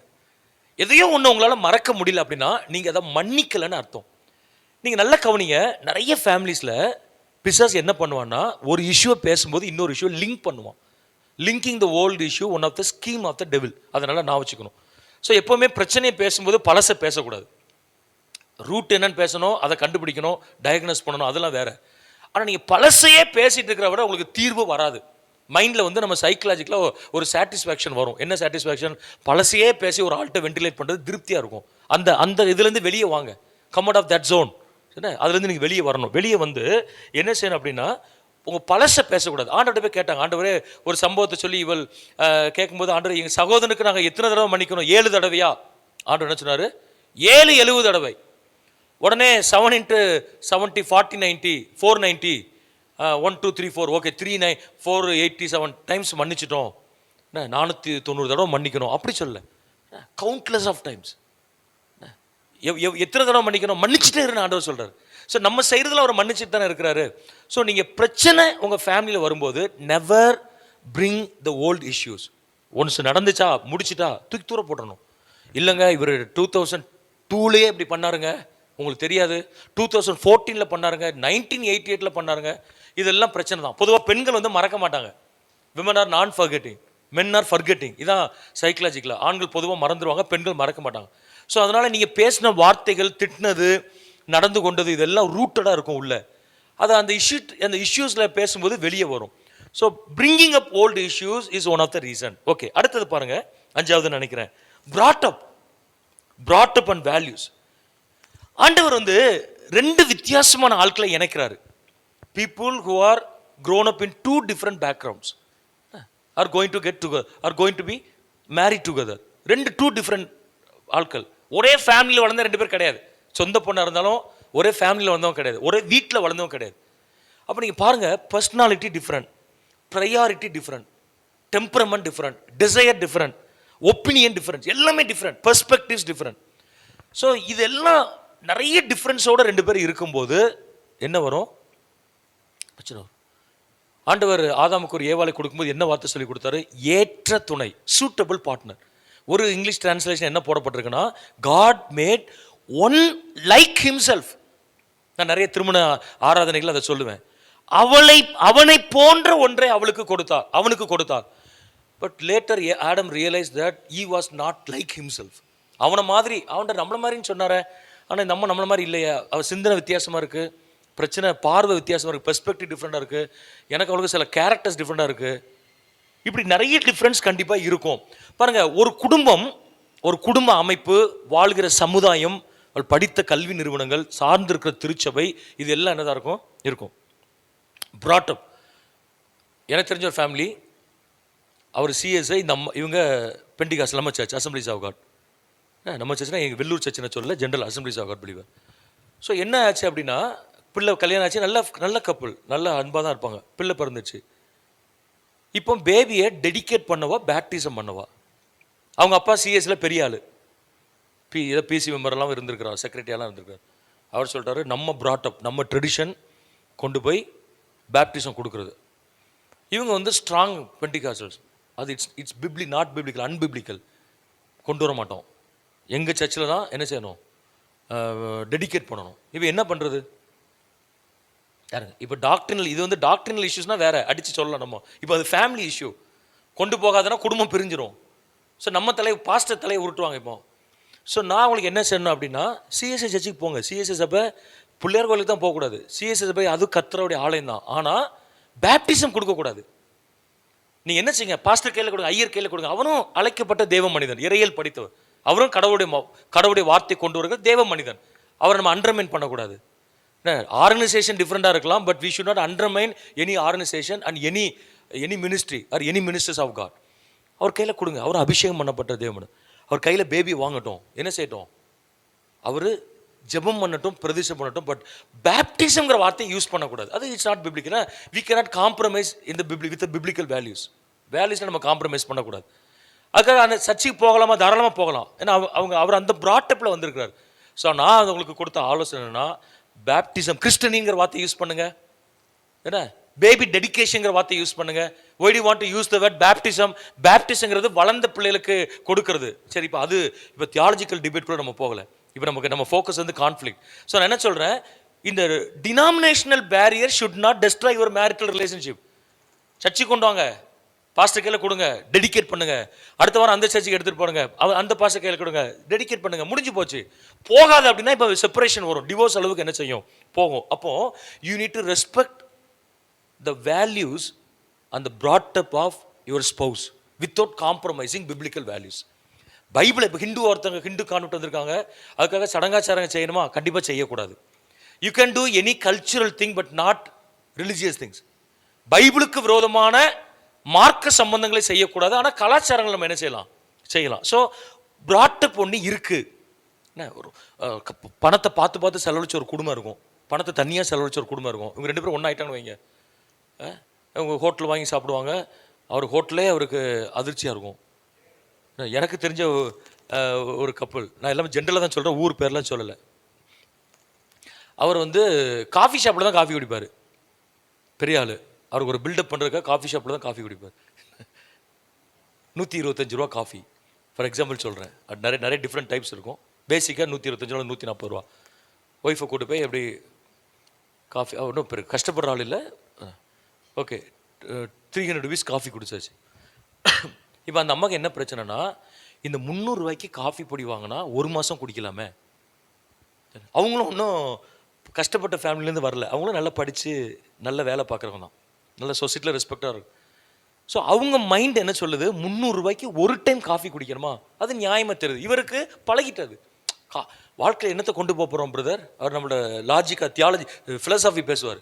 எதையோ ஒன்று உங்களால் மறக்க முடியல அப்படின்னா நீங்கள் அதை மன்னிக்கலைன்னு அர்த்தம். நீங்கள் நல்லா கவனிங்க, நிறைய ஃபேமிலிஸில் பிசாஸ் என்ன பண்ணுவான்னா, ஒரு இஷ்யூவை பேசும்போது இன்னொரு இஷ்யூவை லிங்க் பண்ணுவான். Linking the old issue one of the scheme of the devil. அதனால் நான் வச்சுக்கணும். ஸோ எப்போவுமே பிரச்சனையை பேசும்போது பழசை பேசக்கூடாது. ரூட் என்னன்னு பேசணும், அதை கண்டுபிடிக்கணும், டயக்னோஸ் பண்ணணும், அதெல்லாம் வேறு. ஆனால் நீங்கள் பழசையே பேசிகிட்டு இருக்கிற விட உங்களுக்கு தீர்வு வராது. மைண்டில் வந்து நம்ம சைக்கலாஜிக்கலாக ஒரு சாட்டிஸ்ஃபேக்ஷன் வரும். என்ன சாட்டிஸ்ஃபேக்ஷன்? பழசையே பேசி ஒரு ஆள்கிட்ட வென்டிலேட் பண்ணுறது திருப்தியாக இருக்கும். அந்த இதுலேருந்து வெளியே வாங்க, come out of that zone. சரிண்ணா, அதுலேருந்து நீங்கள் வெளியே வரணும். வெளியே வந்து என்ன செய்யணும் அப்படின்னா, உங்கள் பழசை பேசக்கூடாது. ஆண்டவர்கிட்ட போய் கேட்டாங்க, ஆண்டவரே ஒரு சம்பவத்தை சொல்லி இவள் கேட்கும்போது, ஆண்டவர் எங்கள் சகோதரனுக்கு நாங்கள் எத்தனை தடவை மன்னிக்கணும்? 7 தடவையா? ஆண்டவர் என்ன சொன்னார்? 70 தடவை. உடனே 7 × 70 40 90 490 1 2 3 4 ஓகே 487 டைம்ஸ் மன்னிச்சிட்டோம். 490 தடவை மன்னிக்கணும் அப்படி சொல்ல, கவுண்ட்லெஸ் ஆஃப் டைம்ஸ். எத்தனை தடவை மன்னிக்கணும்? மன்னிச்சுட்டே இருன்னு ஆண்டவர் சொல்கிறார். ஸோ நம்ம செய்கிறதுல அவர் மன்னிச்சுட்டு தானே இருக்கிறாரு. ஸோ நீங்கள் பிரச்சனை உங்கள் ஃபேமிலியில் வரும்போது never bring the old issues. Once நடந்துச்சா முடிச்சுட்டா தூக்கி தூர போடணும். இல்லைங்க இவர் 2002 இப்படி பண்ணாருங்க, உங்களுக்கு தெரியாது, 2014 பண்ணாருங்க, 1988 பண்ணாருங்க. இதெல்லாம் பிரச்சனை தான். பொதுவாக பெண்கள் வந்து மறக்க மாட்டாங்க. விமன் ஆர் நான் ஃபர்கெட்டிங், மென் ஆர் ஃபர்கெட்டிங். இதான் சைக்கலாஜிக்கலாக. ஆண்கள் பொதுவாக மறந்துடுவாங்க, பெண்கள் மறக்க மாட்டாங்க. ஸோ அதனால் நீங்கள் பேசின வார்த்தைகள், திட்டினது, நடந்து கொண்டது, இதெல்லாம் ரூட்டடாக இருக்கும் உள்ள. அது அந்த இஷ்யூஸில் பேசும்போது வெளியே வரும். So bringing up old issues is one of the reason. Okay, அடுத்தது பாருங்க, அஞ்சாவது நினைக்கிறேன், brought up அண்ட் வேல்யூஸ். ஆண்டவர் வந்து ரெண்டு வித்தியாசமான ஆட்களை இணைக்கிறாரு. People who are grown up in two different backgrounds are going to get together, are going to be married together. ரெண்டு டூ டிஃப்ரெண்ட் ஆட்கள். ஒரே ஃபேமிலியில் வளர்ந்த ரெண்டு பேர் கிடையாது. சொந்த பொண்ணாக இருந்தாலும் ஒரே ஃபேமிலியில் வளர்ந்தவங்க கிடையாது, ஒரே வீட்டில் வளர்ந்தவங்க கிடையாது. அப்போ நீங்கள் பாருங்கள், personality different, priority different, temperament different, desire different, opinion different, எல்லாமே டிஃப்ரெண்ட், பெர்ஸ்பெக்டிவ்ஸ் டிஃப்ரெண்ட். ஸோ இதெல்லாம் நிறைய டிஃப்ரென்ஸோட ரெண்டு பேர் இருக்கும்போது என்ன வரும்? பிரச்சனை. ஆண்டவர் ஆதாமுக்கு ஒரு ஏவாளை கொடுக்கும்போது என்ன வார்த்தை சொல்லி கொடுத்தாரு? ஏற்ற துணை, சூட்டபிள் பார்ட்னர். ஒரு இங்கிலீஷ் டிரான்ஸ்லேஷன் என்ன போடப்பட்டிருக்குன்னா, God made one like himself. நான் நிறைய திருமண ஆராதனைகள் அதை சொல்லுவேன். அவனை போன்ற ஒன்றை அவளுக்கு கொடுத்தார், அவனுக்கு கொடுத்தார். But later Adam realise that he was not like himself. அவனை மாதிரி, அவன்கிட்ட நம்மள மாதிரின்னு சொன்னாரே, ஆனால் நம்மள மாதிரி இல்லையா, அவன் சிந்தனை வித்தியாசமாக இருக்குது, பிரச்சனை பார்வை வித்தியாசமாக இருக்குது, பெர்ஸ்பெக்டிவ் டிஃப்ரெண்டாக இருக்குது, எனக்கு அவளுக்கு சில கேரக்டர்ஸ் டிஃப்ரெண்டாக இருக்குது. இப்படி நிறைய டிஃப்ரென்ஸ் கண்டிப்பாக இருக்கும். பாருங்கள், ஒரு குடும்ப அமைப்பு, வாழ்கிற சமுதாயம், அவள் படித்த கல்வி நிறுவனங்கள், சார்ந்திருக்கிற திருச்சபை, இது எல்லாம் என்னதான் இருக்கும் brought up. எனக்கு தெரிஞ்ச ஒரு ஃபேமிலி, அவர் சிஎஸ்ஐ, இவங்க பெண்டிகாஸ்ட் நம்ம சர்ச், அசம்பிளிஸ் ஆஃப் காட். நம்ம சர்ச்னா எங்கள் வெள்ளூர் சர்ச்சுன்னு சொல்லல, general assemblies of God believer. So என்ன ஆச்சு அப்படின்னா, பிள்ளை கல்யாணம் ஆச்சு, நல்ல கப்புள், நல்ல அன்பாக தான் இருப்பாங்க, பிள்ளை பிறந்துச்சு. இப்போ பேபியை டெடிகேட் பண்ணவா, பேப்டிசம் பண்ணவா? அவங்க அப்பா சிஎஸ்சில் பெரிய ஆள், ஏதோ பிசி மெம்பர்லாம் இருந்திருக்கிறார், செக்ரட்டரியெல்லாம் இருந்திருக்கார். அவர் சொல்லிட்டாரு, நம்ம brought up, நம்ம ட்ரெடிஷன் கொண்டு போய் பேப்டிசம் கொடுக்குறது. இவங்க வந்து ஸ்ட்ராங் பெண்டிகாஸ்டல்ஸ், அது இட்ஸ் நாட் பிப்ளிக்கல், அன்பிப்ளிக்கல், கொண்டு வர மாட்டோம். எங்கள் சர்ச்சில் தான் என்ன செய்யணும், டெடிகேட் பண்ணணும். இப்போ என்ன பண்ணுறது யாருங்க? இப்போ டாக்டரினல், இது வந்து டாக்டரினல் இஷ்யூஸ்னால் வேறு அடித்து சொல்லலாம் நம்ம. இப்போ அது ஃபேமிலி இஷ்யூ, கொண்டு போகாதனா குடும்பம் பிரிஞ்சிடும். ஸோ நம்ம பாஸ்டர் தலையை உருட்டுவாங்க. இப்போ ஸோ நான் உங்களுக்கு என்ன செய்யணும் அப்படின்னா, சிஎஸ்ஐ சர்ச்சுக்கு போங்க. சிஎஸ்ஐ சபை பிள்ளையார் கோயிலுக்கு தான் போகக்கூடாது. சிஎஸ்ஐ சபை அது கர்த்தருடைய ஆலயம் தான், ஆனால் பேப்டிசம் கொடுக்கக்கூடாது. நீங்கள் என்ன செய்யுங்க, பாஸ்டர் கையில் கொடுங்க, ஐயர் கையில் கொடுங்க. அவனும் அழைக்கப்பட்ட தேவ மனிதன், இறையல் படித்தவர், அவரும் கடவுளுடைய வார்த்தை கொண்டு வருகிற தேவ மனிதன். அவரை நம்ம அண்டர்மைன் பண்ணக்கூடாது. ஆர்கனைசேஷன் டிஃப்ரெண்டாக இருக்கலாம், but we should not undermine any organization and any ministry or any ministers of God. அவர் கையில் கொடுங்க, அவர் அபிஷேகம் பண்ணப்பட்ட தேவன். அவர் கையில் பேபி வாங்கட்டும், என்ன செய்யட்டும், அவர் ஜெபம் பண்ணட்டும், பிரதிஷ்டம் பண்ணட்டும். பட் பேப்டிசம்ங்கிற வார்த்தையை யூஸ் பண்ணக்கூடாது. அது it's not biblical. We cannot compromise இந்த வித் பிப்ளிக்கல் வேல்யூஸில் நம்ம காம்ப்ரமைஸ் பண்ணக்கூடாது. அதுக்காக அந்த சர்ச்சுக்கு போகலாமா, தாராளமாக போகலாம். ஏன்னா அவர் அந்த ப்ராட்டப்பில் வந்திருக்கிறார். ஸோ நான் உங்களுக்கு கொடுத்த ஆலோசனைனா, பேப்டிசம், கிறிஸ்டனிங்கிற வார்த்தை யூஸ் பண்ணுங்க, என்ன பேபி டெடிகேஷன்ங்கிற வார்த்தை யூஸ் பண்ணுங்க. Why do want to use the word baptism? பேப்டிசம்ங்கிறது வளர்ந்த பிள்ளைகளுக்கு கொடுக்கறது. சரி, இப்போ தியாலஜிக்கல் டிபேட் கூட நம்ம போகலை. இப்போ நம்ம ஃபோக்கஸ் வந்து கான்ஃப்ளிக்ட். ஸோ நான் என்ன சொல்கிறேன், இந்த denominational barrier should not destroy your marital relationship. சர்ச்சுக்கு கொண்டு வாங்க, பாஸ்டர் கையில் கொடுங்க, டெடிகேட் பண்ணுங்க. அடுத்த வாரம் அந்த சர்ச்சுக்கு எடுத்துகிட்டு போடுங்க, அந்த பாஸ்டர் கையில் கொடுங்க, டெடிகேட் பண்ணுங்க, முடிஞ்சு போச்சு. போகாது அப்படின்னா இப்போ செப்பரேஷன் வரும், டிவோர்ஸ் அளவுக்கு என்ன செய்யும், போகும். அப்போ you need to respect the values and the brought up of your spouse without compromising biblical values. Bible இப்போ ஹிந்து கான்வெர்ட் வந்திருக்காங்க, அதுக்காக சடங்காச்சாரங்க செய்யணுமா? கண்டிப்பாக செய்யக்கூடாது. You can do any cultural thing but not religious things. பைபிளுக்கு விரோதமான மார்க்க சம்பந்தங்களை செய்யக்கூடாது, ஆனால் கலாச்சாரங்கள் நம்ம என்ன செய்யலாம். ஸோ brought up ஒன்று இருக்குது. என்ன, ஒரு பணத்தை பார்த்து செலவழிச்ச ஒரு குடும்பம் இருக்கும், பணத்தை தனியாக செலவழிச்ச ஒரு குடும்பம் இருக்கும். இவங்க ரெண்டு பேரும் ஒன்றா ஆயிட்டாங்கன்னு வைங்க, அவங்க ஹோட்டல் வாங்கி சாப்பிடுவாங்க, அவர் ஹோட்டலே அவருக்கு அதிர்ச்சியாக இருக்கும். எனக்கு தெரிஞ்ச ஒரு கப்பல், நான் எல்லாமே ஜென்ரலாக தான் சொல்கிறேன், ஊர் பேர்லாம் சொல்லலை. அவர் வந்து காஃபி ஷாப்பில் தான் காஃபி குடிப்பார், பெரிய ஆள். அவருக்கு ஒரு பில்டப் பண்ணுறதுக்காக காஃபி ஷாப்பில் தான் காஃபி குடிப்பார். 125 ரூபா காஃபி, ஃபார் எக்ஸாம்பிள் சொல்கிறேன். அது நிறைய டிஃப்ரெண்ட் டைப்ஸ் இருக்கும். பேசிக்காக 125 ரூபா, 140 ரூபா. ஒய்ஃபை கூட்டு போய் எப்படி காஃபி, ஒன்றும் பெரிய கஷ்டப்படுற ஆள் இல்லை, ஓகே 300 rupees காஃபி குடிச்சாச்சு. இப்போ அந்த அம்மாவுக்கு என்ன பிரச்சனைனா, இந்த 300 ரூபாய்க்கு காஃபி பொடி வாங்கினா ஒரு மாதம் குடிக்கலாமே. அவங்களும் இன்னும் கஷ்டப்பட்ட ஃபேமிலிலேருந்து வரல, அவங்களும் நல்லா படித்து நல்ல வேலை பார்க்குறவங்க தான். நல்ல சொசைட்டியில் ரெஸ்பெக்டாக இருக்கும். ஸோ அவங்க மைண்ட் என்ன சொல்லுது, 300 ரூபாய்க்கு ஒரு டைம் காஃபி குடிக்கணுமா, அது நியாயமாக தெரியுது. இவருக்கு பழகிட்டது. வாழ்க்கையில் என்னத்தை கொண்டு போகிறோம் பிரதர், அவர் நம்மளோட லாஜிக்காக தியாலஜி ஃபிலசாஃபி பேசுவார்.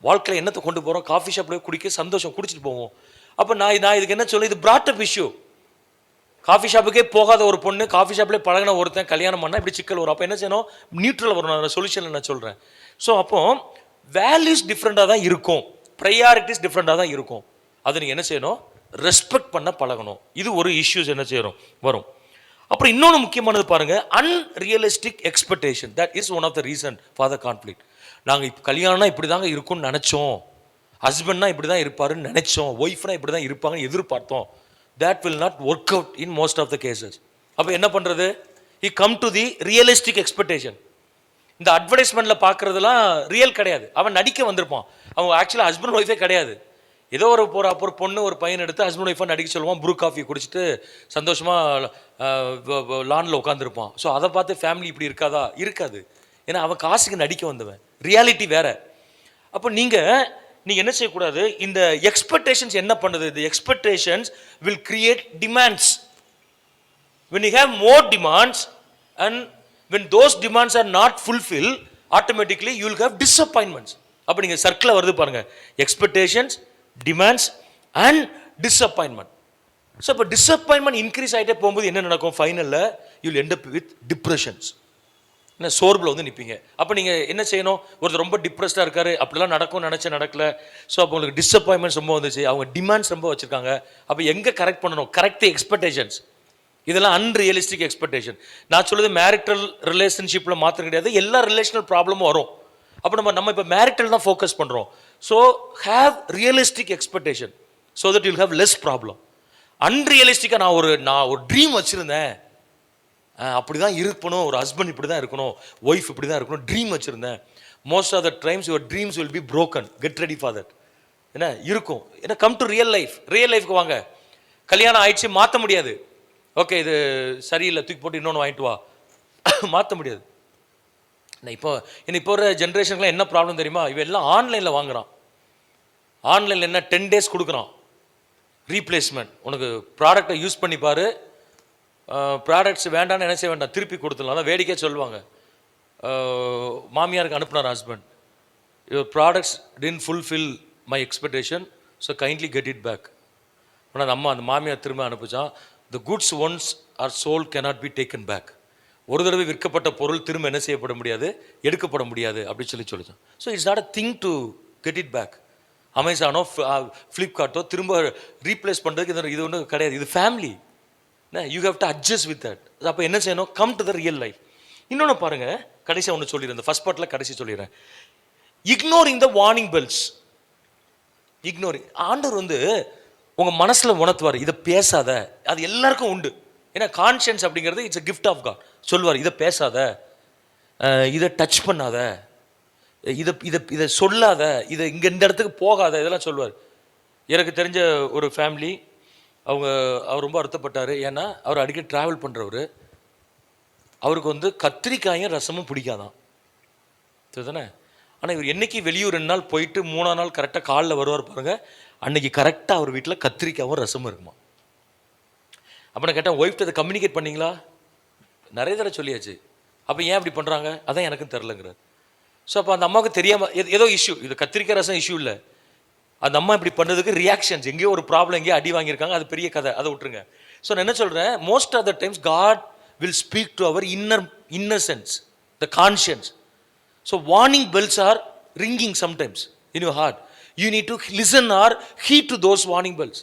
வாழ்க்கையில் என்னத்தை கொண்டு போகிறோம், காஃபி ஷாப்பில் குடிக்க சந்தோஷம், குடிச்சிட்டு போவோம். அப்போ நான் இதுக்கு என்ன சொல்ல, இது பிராட் அப் இஷ்யூ. காஃபி ஷாப்புக்கே போகாத ஒரு பொண்ணு காஃபி ஷாப்லேயே பழகின ஒருத்தன் கல்யாணம் பண்ணால் இப்படி சிக்கல் வரும். அப்போ என்ன செய்யணும், நியூட்ரல் வரும். நான் சொல்யூஷன் நான் சொல்கிறேன். ஸோ அப்போ வேல்யூஸ் டிஃப்ரெண்ட்டாக தான் இருக்கும், ப்ரையாரிட்டிஸ் டிஃப்ரெண்ட்டாக தான் இருக்கும். அதை நீங்கள் என்ன செய்யணும், ரெஸ்பெக்ட் பண்ண பழகணும். இது ஒரு இஷ்யூஸ் என்ன செய்யணும் வரும். அப்புறம் இன்னொன்று முக்கியமானது பாருங்கள், unrealistic expectation. That is one of the reason for the conflict. நாங்கள் இப்போ கல்யாணம்னா இப்படி தாங்க இருக்கும்னு நினச்சோம், ஹஸ்பண்ட்னா இப்படி தான் இருப்பாருன்னு நினச்சோம், ஒய்ஃப்னா இப்படி தான் இருப்பாங்கன்னு எதிர்பார்த்தோம். That will not work out in most of the cases. அப்போ என்ன பண்ணுறது, he come to the realistic expectation. இந்த அட்வர்டைஸ்மெண்ட்டில் பார்க்குறதுலாம் ரியல் கிடையாது. அவன் நடிக்க வந்திருப்பான், அவன் ஆக்சுவலாக ஹஸ்பண்ட் ஒய்ஃபே கிடையாது. ஏதோ ஒரு பொண்ணு ஒரு பையன் எடுத்து ஹஸ்பண்ட் ஒய்ஃபாக நடிக்க சொல்லுவான், ப்ரூ காஃபி குடிச்சிட்டு சந்தோஷமாக லானில் உட்காந்துருப்பான். ஸோ அதை பார்த்து ஃபேமிலி இப்படி இருக்காதா, இருக்காது. ஏன்னா அவன் காசுக்கு நடிக்க வந்தவன், ரியாலிட்டி வேற. அப்போ நீங்கள் என்ன செய்யக்கூடாது, இந்த எக்ஸ்பெக்டேஷன்ஸ் என்ன பண்ணுது, இந்த expectations will create demands. when you have more demands and when those demands are not fulfilled, automatically you will have disappointments. அப்போ நீங்கள் சர்க்கிளில் வருது பாருங்க, expectations, demands and disappointment. So இப்போ டிஸப்பாயின்மெண்ட் இன்க்ரீஸ் ஆகிட்டே போகும்போது என்ன நடக்கும், ஃபைனலில் you will end up with depressions. என்ன சோர்வில் வந்து நிற்பீங்க. அப்போ நீங்கள் என்ன செய்யணும், ஒருத்தர் ரொம்ப டிப்ரெஸ்டாக இருக்காரு, அப்படிலாம் நடக்கும்னு நினச்ச நடக்கல. ஸோ அப்போ உங்களுக்கு டிஸப்பாயின்மெண்ட்ஸ் ரொம்ப வந்துச்சு, அவங்க டிமாண்ட்ஸ் ரொம்ப வச்சுருக்காங்க. அப்போ எங்கே கரெக்ட் பண்ணணும், கரெக்ட் தி எக்ஸ்பெக்டேஷன்ஸ். இதெல்லாம் அன்ரியலிஸ்டிக் எக்ஸ்பெக்டேஷன். நான் சொல்லுது மேரிட்டல் ரிலேஷன்ஷிப்பில் மாத்திரம் கிடையாது, எல்லா ரிலேஷனல் ப்ராப்ளமும் வரும். அப்போ நம்ம இப்போ மேரிட்டல் தான் ஃபோக்கஸ் பண்ணுறோம். So have realistic expectation so that you'll have less problem. அன்ரியலிஸ்டிக்காக நான் ஒரு ட்ரீம் வச்சுருந்தேன், அப்படி தான் இருக்கணும், ஒரு ஹஸ்பண்ட் இப்படி தான் இருக்கணும், ஒய்ஃப் இப்படி தான் இருக்கணும், ட்ரீம் வச்சுருந்தேன். Most of the times your dreams will be broken. Get ready for that. என்ன இருக்கும், ஏன்னா come to real life. Real லைஃப்க்கு வாங்க. கல்யாணம் ஆயிடுச்சு, மாற்ற முடியாது. ஓகே இது சரியில்லை, தூக்கி போட்டு இன்னொன்று வாங்கிட்டு வா, மாற்ற முடியாது. இப்போ ஒரு ஜென்ரேஷனுக்குலாம் என்ன ப்ராப்ளம் தெரியுமா, இவன் எல்லாம் ஆன்லைனில் வாங்குறான். ஆன்லைனில் என்ன 10 days கொடுக்குறான் ரீப்ளேஸ்மெண்ட். உனக்கு ப்ராடக்டை யூஸ் பண்ணி பாரு, ப்ராடக்ட்ஸ் வேண்டான்னு என்ன செய்ய வேண்டாம், திருப்பி கொடுத்துடலாம். அதான் வேடிக்கையாக சொல்லுவாங்க, மாமியாருக்கு அனுப்புனார் husband, your products didn't fulfill my expectation, so kindly get it back. ஆனால் அந்த மாமியார் திரும்ப அனுப்பிச்சான், the goods once are sold cannot be taken back. ஒரு தடவை விற்கப்பட்ட பொருள் திரும்ப என்ன செய்யப்பட முடியாது, எடுக்கப்பட முடியாது அப்படின்னு சொல்லிச்சான். So it's not a thing to get it back. அமேசானோ ஃப்ளிப்கார்ட்டோ திரும்ப ரீப்ளேஸ் பண்ணுறதுக்கு இது ஒன்றும் கிடையாது. இது family, you have to adjust with that. அப்போ என்ன செய்யணும், come to the real life. இன்னொன்று பாருங்கள், கடைசியாக ஒன்று சொல்லிடுறேன், ஃபர்ஸ்ட் பார்ட்டில் கடைசி சொல்லிடுறேன். Ignoring the warning bells. Ignoring, ஆண்டவர் வந்து உங்கள் மனசில் உணர்த்துவார், இதை பேசாத. அது எல்லாருக்கும் உண்டு. ஏன்னா கான்ஷியன்ஸ் அப்படிங்கிறது it's a gift of God. சொல்லுவார், இதை பேசாத, இதை டச் பண்ணாத, இதை சொல்லாத, இதை இங்கே இந்த இடத்துக்கு போகாத, இதெல்லாம் சொல்லுவார். எனக்கு தெரிஞ்ச ஒரு ஃபேமிலி, அவர் ரொம்ப வருத்தப்பட்டார். ஏன்னா அவர் அடிக்கடி ட்ராவல் பண்ணுறவர், அவருக்கு வந்து கத்திரிக்காயும் ரசமும் பிடிக்காதான், சரிதானே. ஆனால் இவர் என்னைக்கு வெளியூர் 2 நாள் போயிட்டு 3ஆம் நாள் கரெக்டாக காலில் வருவார் பாருங்க, அன்னைக்கு கரெக்டாக அவர் வீட்டில் கத்திரிக்காயும் ரசமும் இருக்குமா. அப்போ நான் கேட்டேன், ஒய்ஃப்ட்டு அதை கம்யூனிகேட் பண்ணிங்களா? நிறைய தடவை சொல்லியாச்சு. அப்போ ஏன் அப்படி பண்ணுறாங்க, அதான் எனக்கும் தெரிலங்கிறார். ஸோ அப்போ அந்த அம்மாவுக்கு தெரியாமல் ஏதோ இஷ்யூ, இது கத்திரிக்காய் ரசம் இஷ்யூ இல்லை, அந்த அம்மா இப்படி பண்ணுறதுக்கு ரியாக்ஷன்ஸ், எங்கேயோ ஒரு ப்ராப்ளம், எங்கேயோ அடி வாங்கியிருக்காங்க, அது பெரிய கதை, அதை விட்டுருங்க. ஸோ நான் என்ன சொல்கிறேன், most of the times God will speak to our innocence, the conscience. So warning bells are ringing sometimes in your heart. You need to listen or heed to those warning bells.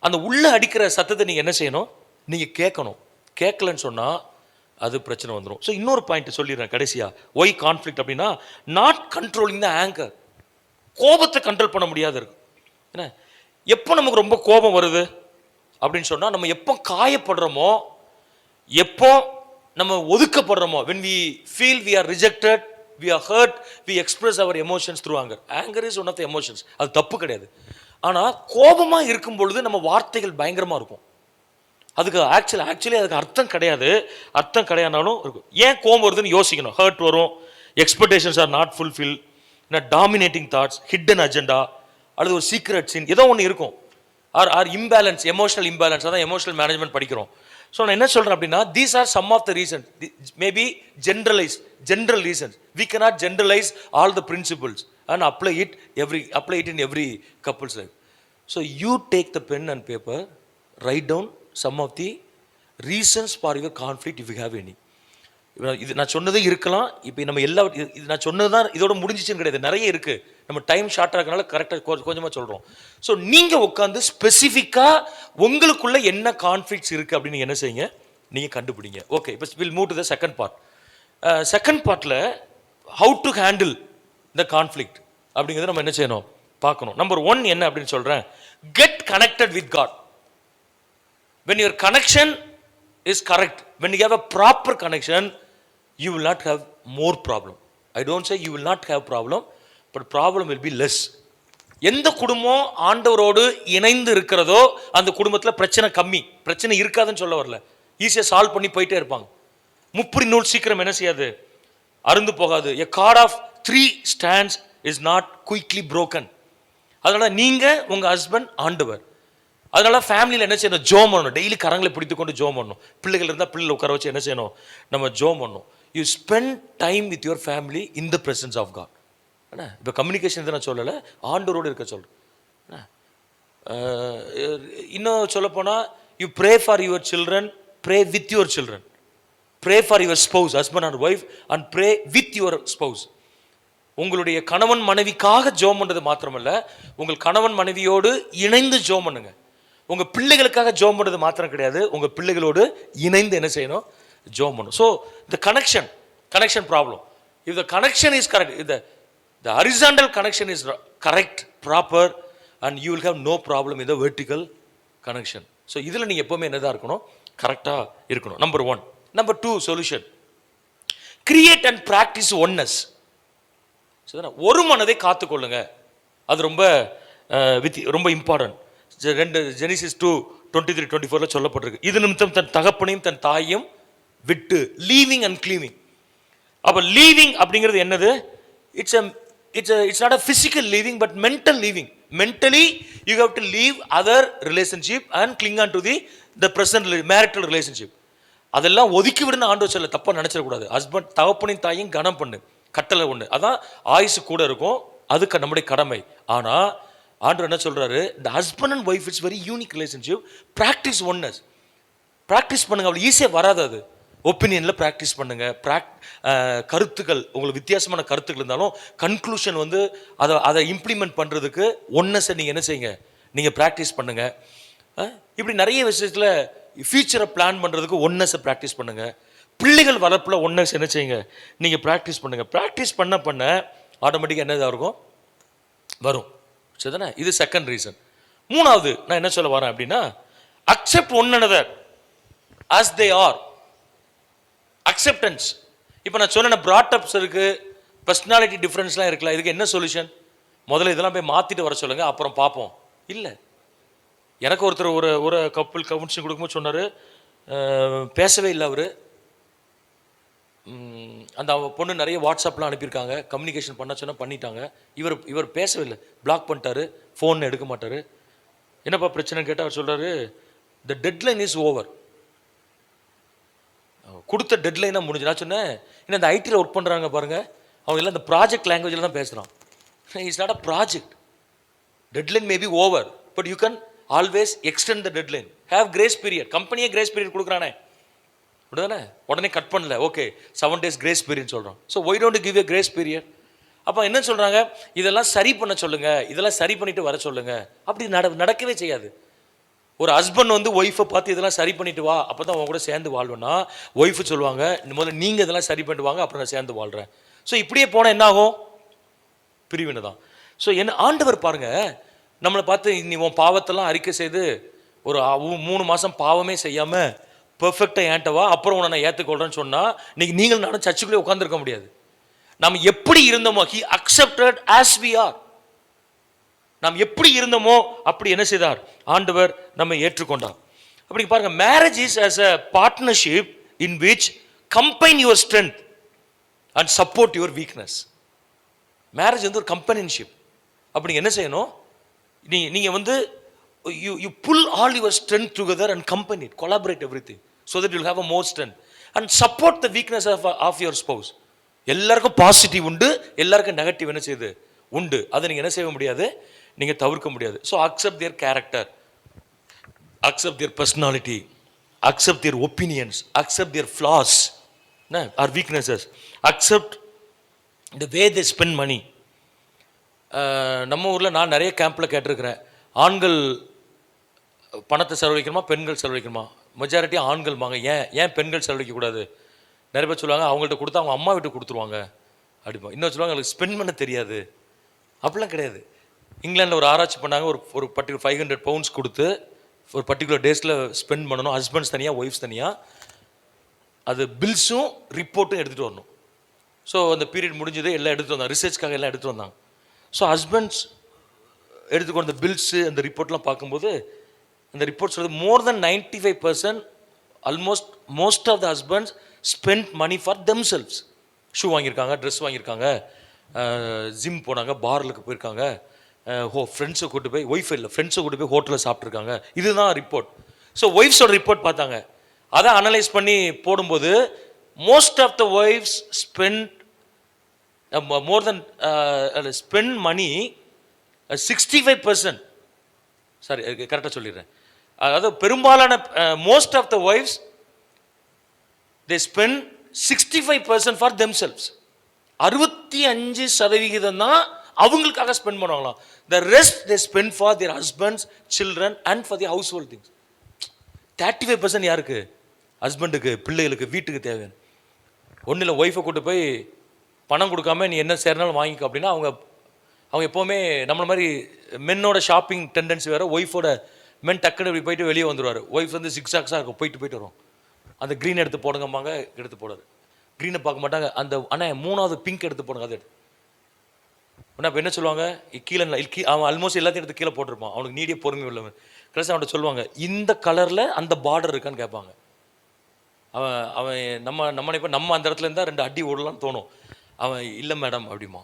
அந்த உள்ளே அடிக்கிற சத்தத்தை நீங்கள் என்ன செய்யணும், நீங்கள் கேட்கணும். கேட்கலன்னு சொன்னால் அது பிரச்சனை வந்துடும். ஸோ இன்னொரு பாயிண்ட் சொல்லிடுறேன் கடைசியாக, ஒய் கான்ஃப்ளிக்ட் அப்படின்னா, நாட் கண்ட்ரோலிங் த ஆங்கர். கோபத்தை கண்ட்ரோல் பண்ண முடியாது இருக்கும். என்ன, எப்போ நமக்கு ரொம்ப கோபம் வருது அப்படின்னு சொன்னால், நம்ம எப்போ காயப்படுறோமோ, எப்போ நம்ம ஒதுக்கப்படுறோமோ, when we feel we are rejected, we are hurt, we express our emotions through anger. Anger is one of the emotions. அது தப்பு கிடையாது. ஆனால் கோபமாக இருக்கும் பொழுது நம்ம வார்த்தைகள் பயங்கரமாக இருக்கும். அதுக்கு ஆக்சுவலி அதுக்கு அர்த்தம் கிடையாது. அர்த்தம் கிடையாதுனாலும் இருக்கும். ஏன் கோபம் வருதுன்னு யோசிக்கணும். ஹர்ட் வரும், expectations are not fulfil, dominating thoughts, hidden agenda, அல்லது ஒரு சீக்ரெட் சீன் ஏதோ ஒன்று இருக்கும். Or imbalance, emotional imbalance. அதான் எமோஷனல் மேனேஜ்மெண்ட் படிக்கிறோம். ஸோ நான் என்ன சொல்கிறேன் அப்படின்னா, these are some of the reasons, maybe general reasons. We cannot generalize all the principles and apply it in every couple's life. So you take the pen and paper, write down some of the reasons for your conflict if you have any. இது நான் சொன்னதே இருக்கலாம். இப்போ நம்ம இது நான் சொன்னது தான் இதோட முடிஞ்சிச்சுன்னு கிடையாது, நிறைய இருக்கு. நம்ம டைம் ஷார்ட்டாக இருக்கனால கரெக்டாக கொஞ்சமாக சொல்கிறோம். ஸோ நீங்கள் உட்காந்து ஸ்பெசிஃபிக்காக உங்களுக்குள்ள என்ன கான்ஃப்ளிக்ட்ஸ் இருக்குது அப்படின்னு என்ன செய்யுங்க, நீங்கள் கண்டுபிடிங்க. ஓகே, இப்போ will move to the second part. Second பார்ட்டில் how to handle the conflict அப்படிங்கிறத நம்ம என்ன செய்யணும் பார்க்கணும். நம்பர் 1 என்ன அப்படின்னு சொல்கிறேன், get connected with God. when your connection is correct, when you have a proper connection, you will not have more problem. I don't say you will not have problem, but problem will be less. எந்த குடும்பம் ஆண்டவரோடு இணைந்து இருக்கிறதோ அந்த குடும்பத்தில் பிரச்சனை கம்மி. பிரச்சனை இருக்காதுன்னு சொல்ல வரல, ஈஸியாக சால்வ் பண்ணி போயிட்டே இருப்பாங்க. முப்படி நூல் சீக்கிரம் என்ன செய்யாது, அருந்து போகாது. a cord of 3 strands is not quickly broken. அதனால நீங்க உங்க ஹஸ்பண்ட் ஆண்டவர். அதனால ஃபேமிலியில் என்ன செய்யணும், ஜோம் பண்ணணும். டெய்லி கரங்களை பிடித்து கொண்டு ஜோம் பண்ணணும். பிள்ளைகள் இருந்தால் பிள்ளைகளை உட்கார வச்சு என்ன செய்யணும், நம்ம ஜோம் பண்ணணும். You spend time with your family in the presence of God. என்ன இப்போ கம்யூனிகேஷன் இதை நான் சொல்லலை, ஆண்டவரோடு இருக்க சொல்கிறேன். இன்னும் சொல்லப்போனால், you pray for your children, pray with your children, pray for your spouse, husband and wife, and pray with your spouse. உங்களுடைய கணவன் மனைவிக்காக ஜோம் பண்ணுறது மாத்திரமல்ல, உங்கள் கணவன் மனைவியோடு இணைந்து ஜோம் பண்ணுங்க. உங்கள் பிள்ளைகளுக்காக ஜோம் பண்ணுறது மாத்திரம் கிடையாது, உங்கள் பிள்ளைகளோடு இணைந்து என்ன செய்யணும், ஜோம் பண்ணணும். So the connection problem, if the connection is correct, the horizontal connection is correct, proper, and you will have no problem in the vertical connection. So இதில் நீங்கள் எப்போவுமே என்னதான் இருக்கணும், கரெக்டாக இருக்கணும். Number 1. Number 2 solution, create and practise oneness. ஒரு மனதை காத்துக்கொள்ளுங்க. அது ரொம்ப இம்பார்ட்டன்ட். ஜெனிசிஸ் 2:23-24 சொல்லப்பட்டிருக்கு. இது நிமித்தம் தன் தகப்பனையும் தன் தாயையும் விட்டு, லீவிங் அண்ட் கிளீவிங். அப்போ லீவிங் அப்படிங்கிறது என்னது, it's not a physical leaving but mental leaving. Mentally you have to leave other relationship and cling on to the present marital relationship. அதெல்லாம் ஒதுக்கி விடுன்னு ஆண்டவர் சொல்ல, தப்பா நினைச்சிடக்கூடாது. ஹஸ்பண்ட் தகப்பனையும் தாயும் கனம் பண்ணு, கட்டளை ஒன்று, அதான் ஆயுசு கூட இருக்கும், அதுக்கு நம்முடைய கடமை. ஆனால் ஆண்டவர் என்ன சொல்றாரு, இந்த husband and wife it's very unique relationship, practice oneness. Practice பண்ணுங்க. அவ்வளோ ஈஸியாக வராது. அது ஒப்பீனியனில் ப்ராக்டிஸ் பண்ணுங்க. கருத்துக்கள், உங்களுக்கு வித்தியாசமான கருத்துக்கள் இருந்தாலும் கன்க்ளூஷன் அதை இம்ப்ளிமெண்ட் பண்ணுறதுக்கு ஒன்னஸை நீங்கள் என்ன செய்யுங்க, நீங்கள் ப்ராக்டிஸ் பண்ணுங்க. இப்படி நிறைய விஷயத்தில் ஃபியூச்சரை பிளான் பண்ணுறதுக்கு ஒன்னஸை ப்ராக்டிஸ் பண்ணுங்க. பிள்ளைகள் வளர்ப்பில் ஒன்னஸ் என்ன செய்யுங்க, நீங்கள் ப்ராக்டிஸ் பண்ணுங்க. ப்ராக்டிஸ் பண்ண ஆட்டோமேட்டிக்காக என்னதாக இருக்கும், வரும். சரிதானே? இது செகண்ட் ரீசன். 3வது நான் என்ன சொல்ல வரேன் அப்படின்னா, accept one another as they are. Acceptance. இப்போ நான் சொன்ன ப்ராட்டப்ஸ் இருக்கு, பர்சனாலிட்டி டிஃப்ரென்ஸ்லாம் இருக்குல்ல, இதுக்கு என்ன சொல்யூஷன்? முதல்ல இதெல்லாம் போய் மாற்றிட்டு வர சொல்லுங்க, அப்புறம் பார்ப்போம். இல்லை, எனக்கு ஒருத்தர் ஒரு கப்புள் கவுன்சிலிங் கொடுக்கும்போது சொன்னார், பேசவே இல்லை அவர். அந்த பொண்ணு நிறைய வாட்ஸ்அப்லாம் அனுப்பியிருக்காங்க, கம்யூனிகேஷன் பண்ண சொன்னால் பண்ணிட்டாங்க. இவர் பேசவே இல்லை, பிளாக் பண்ணிட்டாரு, ஃபோன் எடுக்க மாட்டார். என்னப்பா பிரச்சனைன்னு கேட்டால் அவர் சொல்கிறாரு, த டெட்லைன் இஸ் ஓவர். கொடுத்த டெட்லைனாக முடிஞ்சு. நான் சொன்னேன், இன்னும் இந்த ஐடியில் ஒர்க் பண்ணுறாங்க பாருங்கள், அவங்க எல்லாம் இந்த ப்ராஜெக்ட் லாங்குவேஜில் தான் பேசுகிறான். It's not a project. Deadline may be over, but you can always extend the deadline. Have grace period. கம்பெனியே கிரேஸ் பீரியட் கொடுக்குறானே, அப்படிதானே? உடனே கட் பண்ணல, ஓகே 7 days கிரேஸ் பீரியட் சொல்கிறோம். So why don't give a grace period? அப்போ என்ன சொல்கிறாங்க, இதெல்லாம் சரி பண்ண சொல்லுங்கள், இதெல்லாம் சரி பண்ணிட்டு வர சொல்லுங்கள். அப்படி நடக்கவே செய்யாது. ஒரு ஹஸ்பண்ட் ஒய்ஃபை பார்த்து இதெல்லாம் சரி பண்ணிட்டு வா, அப்போ தான் அவங்க கூட சேர்ந்து வாழ்வேன்னா, ஒய்ஃபு சொல்லுவாங்க, முதல்ல நீங்கள் இதெல்லாம் சரி பண்ணிட்டு வாங்க, அப்புறம் நான் சேர்ந்து வாழ்கிறேன். ஸோ இப்படியே போனால் என்ன ஆகும், பிரிவினை தான். ஸோ என்ன ஆண்டவர் பாருங்க, நம்மளை பார்த்து நீ உன் பாவத்தெல்லாம் அறிக்கை செய்து ஒரு 3 மாதம் பாவமே செய்யாமல் பெர்ஃபெக்டாக ஏன்ட்டவா, அப்புறம் உன்னை நான் ஏற்றுக்கொள்கிறேன்னு சொன்னால் நீங்கள் நானும் சர்ச்சுக்குள்ளே உட்காந்துருக்க முடியாது. நம்ம எப்படி இருந்தோமோ, he accepted as we are. நாம் எப்படி இருந்தோமோ அப்படி என்ன செய்தார், ஆண்டவர் நம்மை ஏற்றுக்கொண்டார். அப்படி பாருங்க, marriage is as a partnership in which combine your strength and support your weakness. Marriage ஒரு கம்பெனியன்ஷிப். அப்படி என்ன செய்யணும், நீங்கள் வந்து you pull all your strength together and combine it, collaborate everything so that you'll have a more strength and support the weakness of your spouse. எல்லாருக்கும் பாசிட்டிவ் உண்டு, எல்லாருக்கும் நெகட்டிவ் என்ன செய்யுது உண்டு. அதை நீங்கள் என்ன செய்ய முடியாது, நீங்கள் தவிர்க்க முடியாது. So accept their character, accept their personality, accept their opinions, accept their flaws or weaknesses, accept the way they spend money. நம்ம ஊரில் நான் நிறைய கேம்பில் கேட்டிருக்கிறேன், ஆண்கள் பணத்தை செலவழிக்கணுமா பெண்கள் செலவழிக்கணுமா? மெஜாரிட்டி ஆண்கள் வாங்க. ஏன் பெண்கள் செலவழிக்கக்கூடாது? நிறைய பேர் சொல்லுவாங்க அவங்கள்ட்ட கொடுத்தா அவங்க அம்மா வீட்டு கொடுத்துருவாங்க அப்படிப்பா. இன்னும் சொல்லுவாங்க எனக்கு ஸ்பெண்ட் பண்ண தெரியாது. அப்படிலாம் கிடையாது. இங்கிலாண்டில் ஒரு ஆராய்ச்சி பண்ணாங்க, ஒரு பர்டிகுலர் 500 pounds கொடுத்து ஒரு பர்டிகுலர் டேஸில் ஸ்பெண்ட் பண்ணணும். ஹஸ்பண்ட்ஸ் தனியாக, ஒய்ஃப்ஸ் தனியாக, அது பில்ஸும் ரிப்போர்ட்டும் எடுத்துகிட்டு வரணும். ஸோ அந்த பீரியட் முடிஞ்சது, எல்லாம் எடுத்துகிட்டு வந்தாங்க, ரிசர்ச்க்காக எல்லாம் எடுத்துகிட்டு வந்தாங்க. ஸோ ஹஸ்பண்ட்ஸ் எடுத்துக்கொண்ட அந்த பில்ஸு அந்த ரிப்போர்ட்லாம் பார்க்கும்போது அந்த ரிப்போர்ட் சொல்கிறது more than 95% almost most of the husbands spend money for themselves. Shoe வாங்கியிருக்காங்க, ட்ரெஸ் வாங்கியிருக்காங்க, ஜிம் போனாங்க, பார்லுக்கு போயிருக்காங்க, ஃப்ரெண்ட்ஸை கூட்டு போய், ஒய்ஃப் இல்லை ஃப்ரெண்ட்ஸை கூட்டு போய் ஹோட்டலில் சாப்பிட்ருக்காங்க. இதுதான் ரிப்போர்ட். ஸோ ஒய்ஃப்ஸோட ரிப்போர்ட் பார்த்தாங்க, அதை அனலைஸ் பண்ணி போடும்போது most of the wives spend more than spend money 65%. Sorry, கரெக்டாக சொல்லிடுறேன். அதாவது பெரும்பாலான most of the wives they spend 65% for themselves. 65% தான் அவங்களுக்காக ஸ்பெண்ட் பண்ணுவாங்களாம். The rest they spend for their husbands, children and for the household things. 35% யாருக்கு? ஹஸ்பண்டுக்கு, பிள்ளைகளுக்கு, வீட்டுக்கு தேவையான. ஒன்றும் இல்லை, ஒய்ஃபை கூட்டு போய் பணம் கொடுக்காம நீ என்ன சேர்னாலும் வாங்கிக்க அப்படின்னா அவங்க எப்போவுமே நம்மள மாதிரி மென்னோட ஷாப்பிங் டெண்டன்சி வேறு, ஒய்ஃபோட மென் டக்குன்னு இப்படி போயிட்டு வெளியே வந்துடுவார். ஒய்ஃப் வந்து சிக்ஸாக்ஸாக இருக்கும், போயிட்டு வரும். அந்த க்ரீன் எடுத்து போடுங்கம்பாங்க, எடுத்து போடாது. க்ரீனை பார்க்க மாட்டாங்க. அந்த ஆனால் 3வது பிங்க் எடுத்து போடுங்க, அது எடுத்து. ஆனால் இப்போ என்ன சொல்லுவாங்க, கீழே அவன் ஆல்மோஸ்ட் எல்லாத்தையும் எடுத்து கீழே போட்டிருப்பான். அவனுக்கு நீடிய பொறுமை உள்ளவன். கடைசி அவன்கிட்ட சொல்லுவாங்க, இந்த கலரில் அந்த பார்டர் இருக்கான்னு கேட்பாங்க. அவன் நம்ம இப்போ நம்ம அந்த இடத்துல இருந்தால் 2 அடி ஓடலான்னு தோணும். அவன் இல்லை மேடம் அப்படிமா.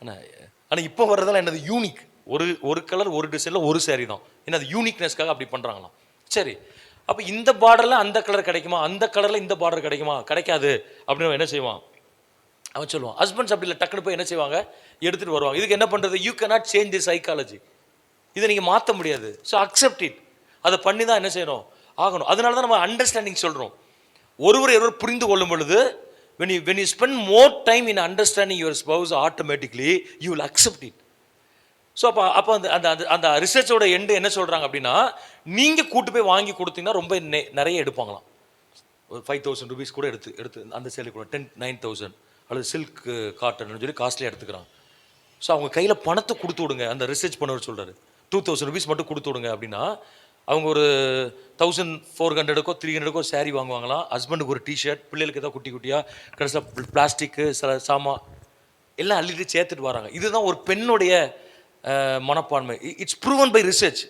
ஆனால் இப்போ வர்றதெல்லாம் என்னது யூனிக், ஒரு கலர் ஒரு டிசைனில் ஒரு சேரீ தான். ஏன்னா அது யூனிக்னஸ்க்காக அப்படி பண்ணுறாங்களாம். சரி, அப்போ இந்த பார்டரில் அந்த கலர் கிடைக்குமா, அந்த கலரில் இந்த பார்டர் கிடைக்குமா? கிடைக்காது அப்படின்னு என்ன செய்வான், அவன் சொல்லுவான். ஹஸ்பண்ட்ஸ் அப்படி இல்லை, டக்குன்னு போய் என்ன செய்வாங்க, எடுத்துகிட்டு வருவாங்க. இதுக்கு என்ன பண்ணுறது? You cannot change the psychology. இதை நீங்கள் மாற்ற முடியாது. So accept it. அதை பண்ணி தான் என்ன செய்யணும், ஆகணும். அதனால தான் நம்ம அண்டர்ஸ்டாண்டிங் சொல்கிறோம். ஒருவர் புரிந்து கொள்ளும் பொழுது when you spend more time in understanding your spouse, automatically you will accept it. So அப்போ அந்த ரிசர்ச்சோட எண்டு என்ன சொல்கிறாங்க அப்படின்னா, நீங்கள் கூட்டு போய் வாங்கி கொடுத்தீங்கன்னா ரொம்ப நிறைய எடுப்பாங்களாம். ஒரு 5,000 rupees கூட எடுத்து அந்த சேலை கூட 9,000 அல்லது சில்க் காட்டன் சொல்லி காஸ்ட்லியாக எடுத்துக்கிறாங்க. ஸோ அவங்க கையில் பணத்தை கொடுத்து விடுங்க. அந்த ரிசர்ச் பண்ணவர் சொல்கிறாரு 2,000 rupees மட்டும் கொடுத்து விடுங்க அப்படின்னா, அவங்க ஒரு 1,400க்கோ 300க்கோ சாரீ வாங்குவாங்களாம். ஹஸ்பண்டுக்கு ஒரு டிஷர்ட், பிள்ளைகளுக்கு ஏதாவது குட்டி குட்டியாக, கடைசியில் பிளாஸ்டிக்கு சில சாமான் எல்லாம் அள்ளிட்டு சேர்த்துட்டு வராங்க. இதுதான் ஒரு பெண்ணுடைய மனப்பான்மை. It's proven by research.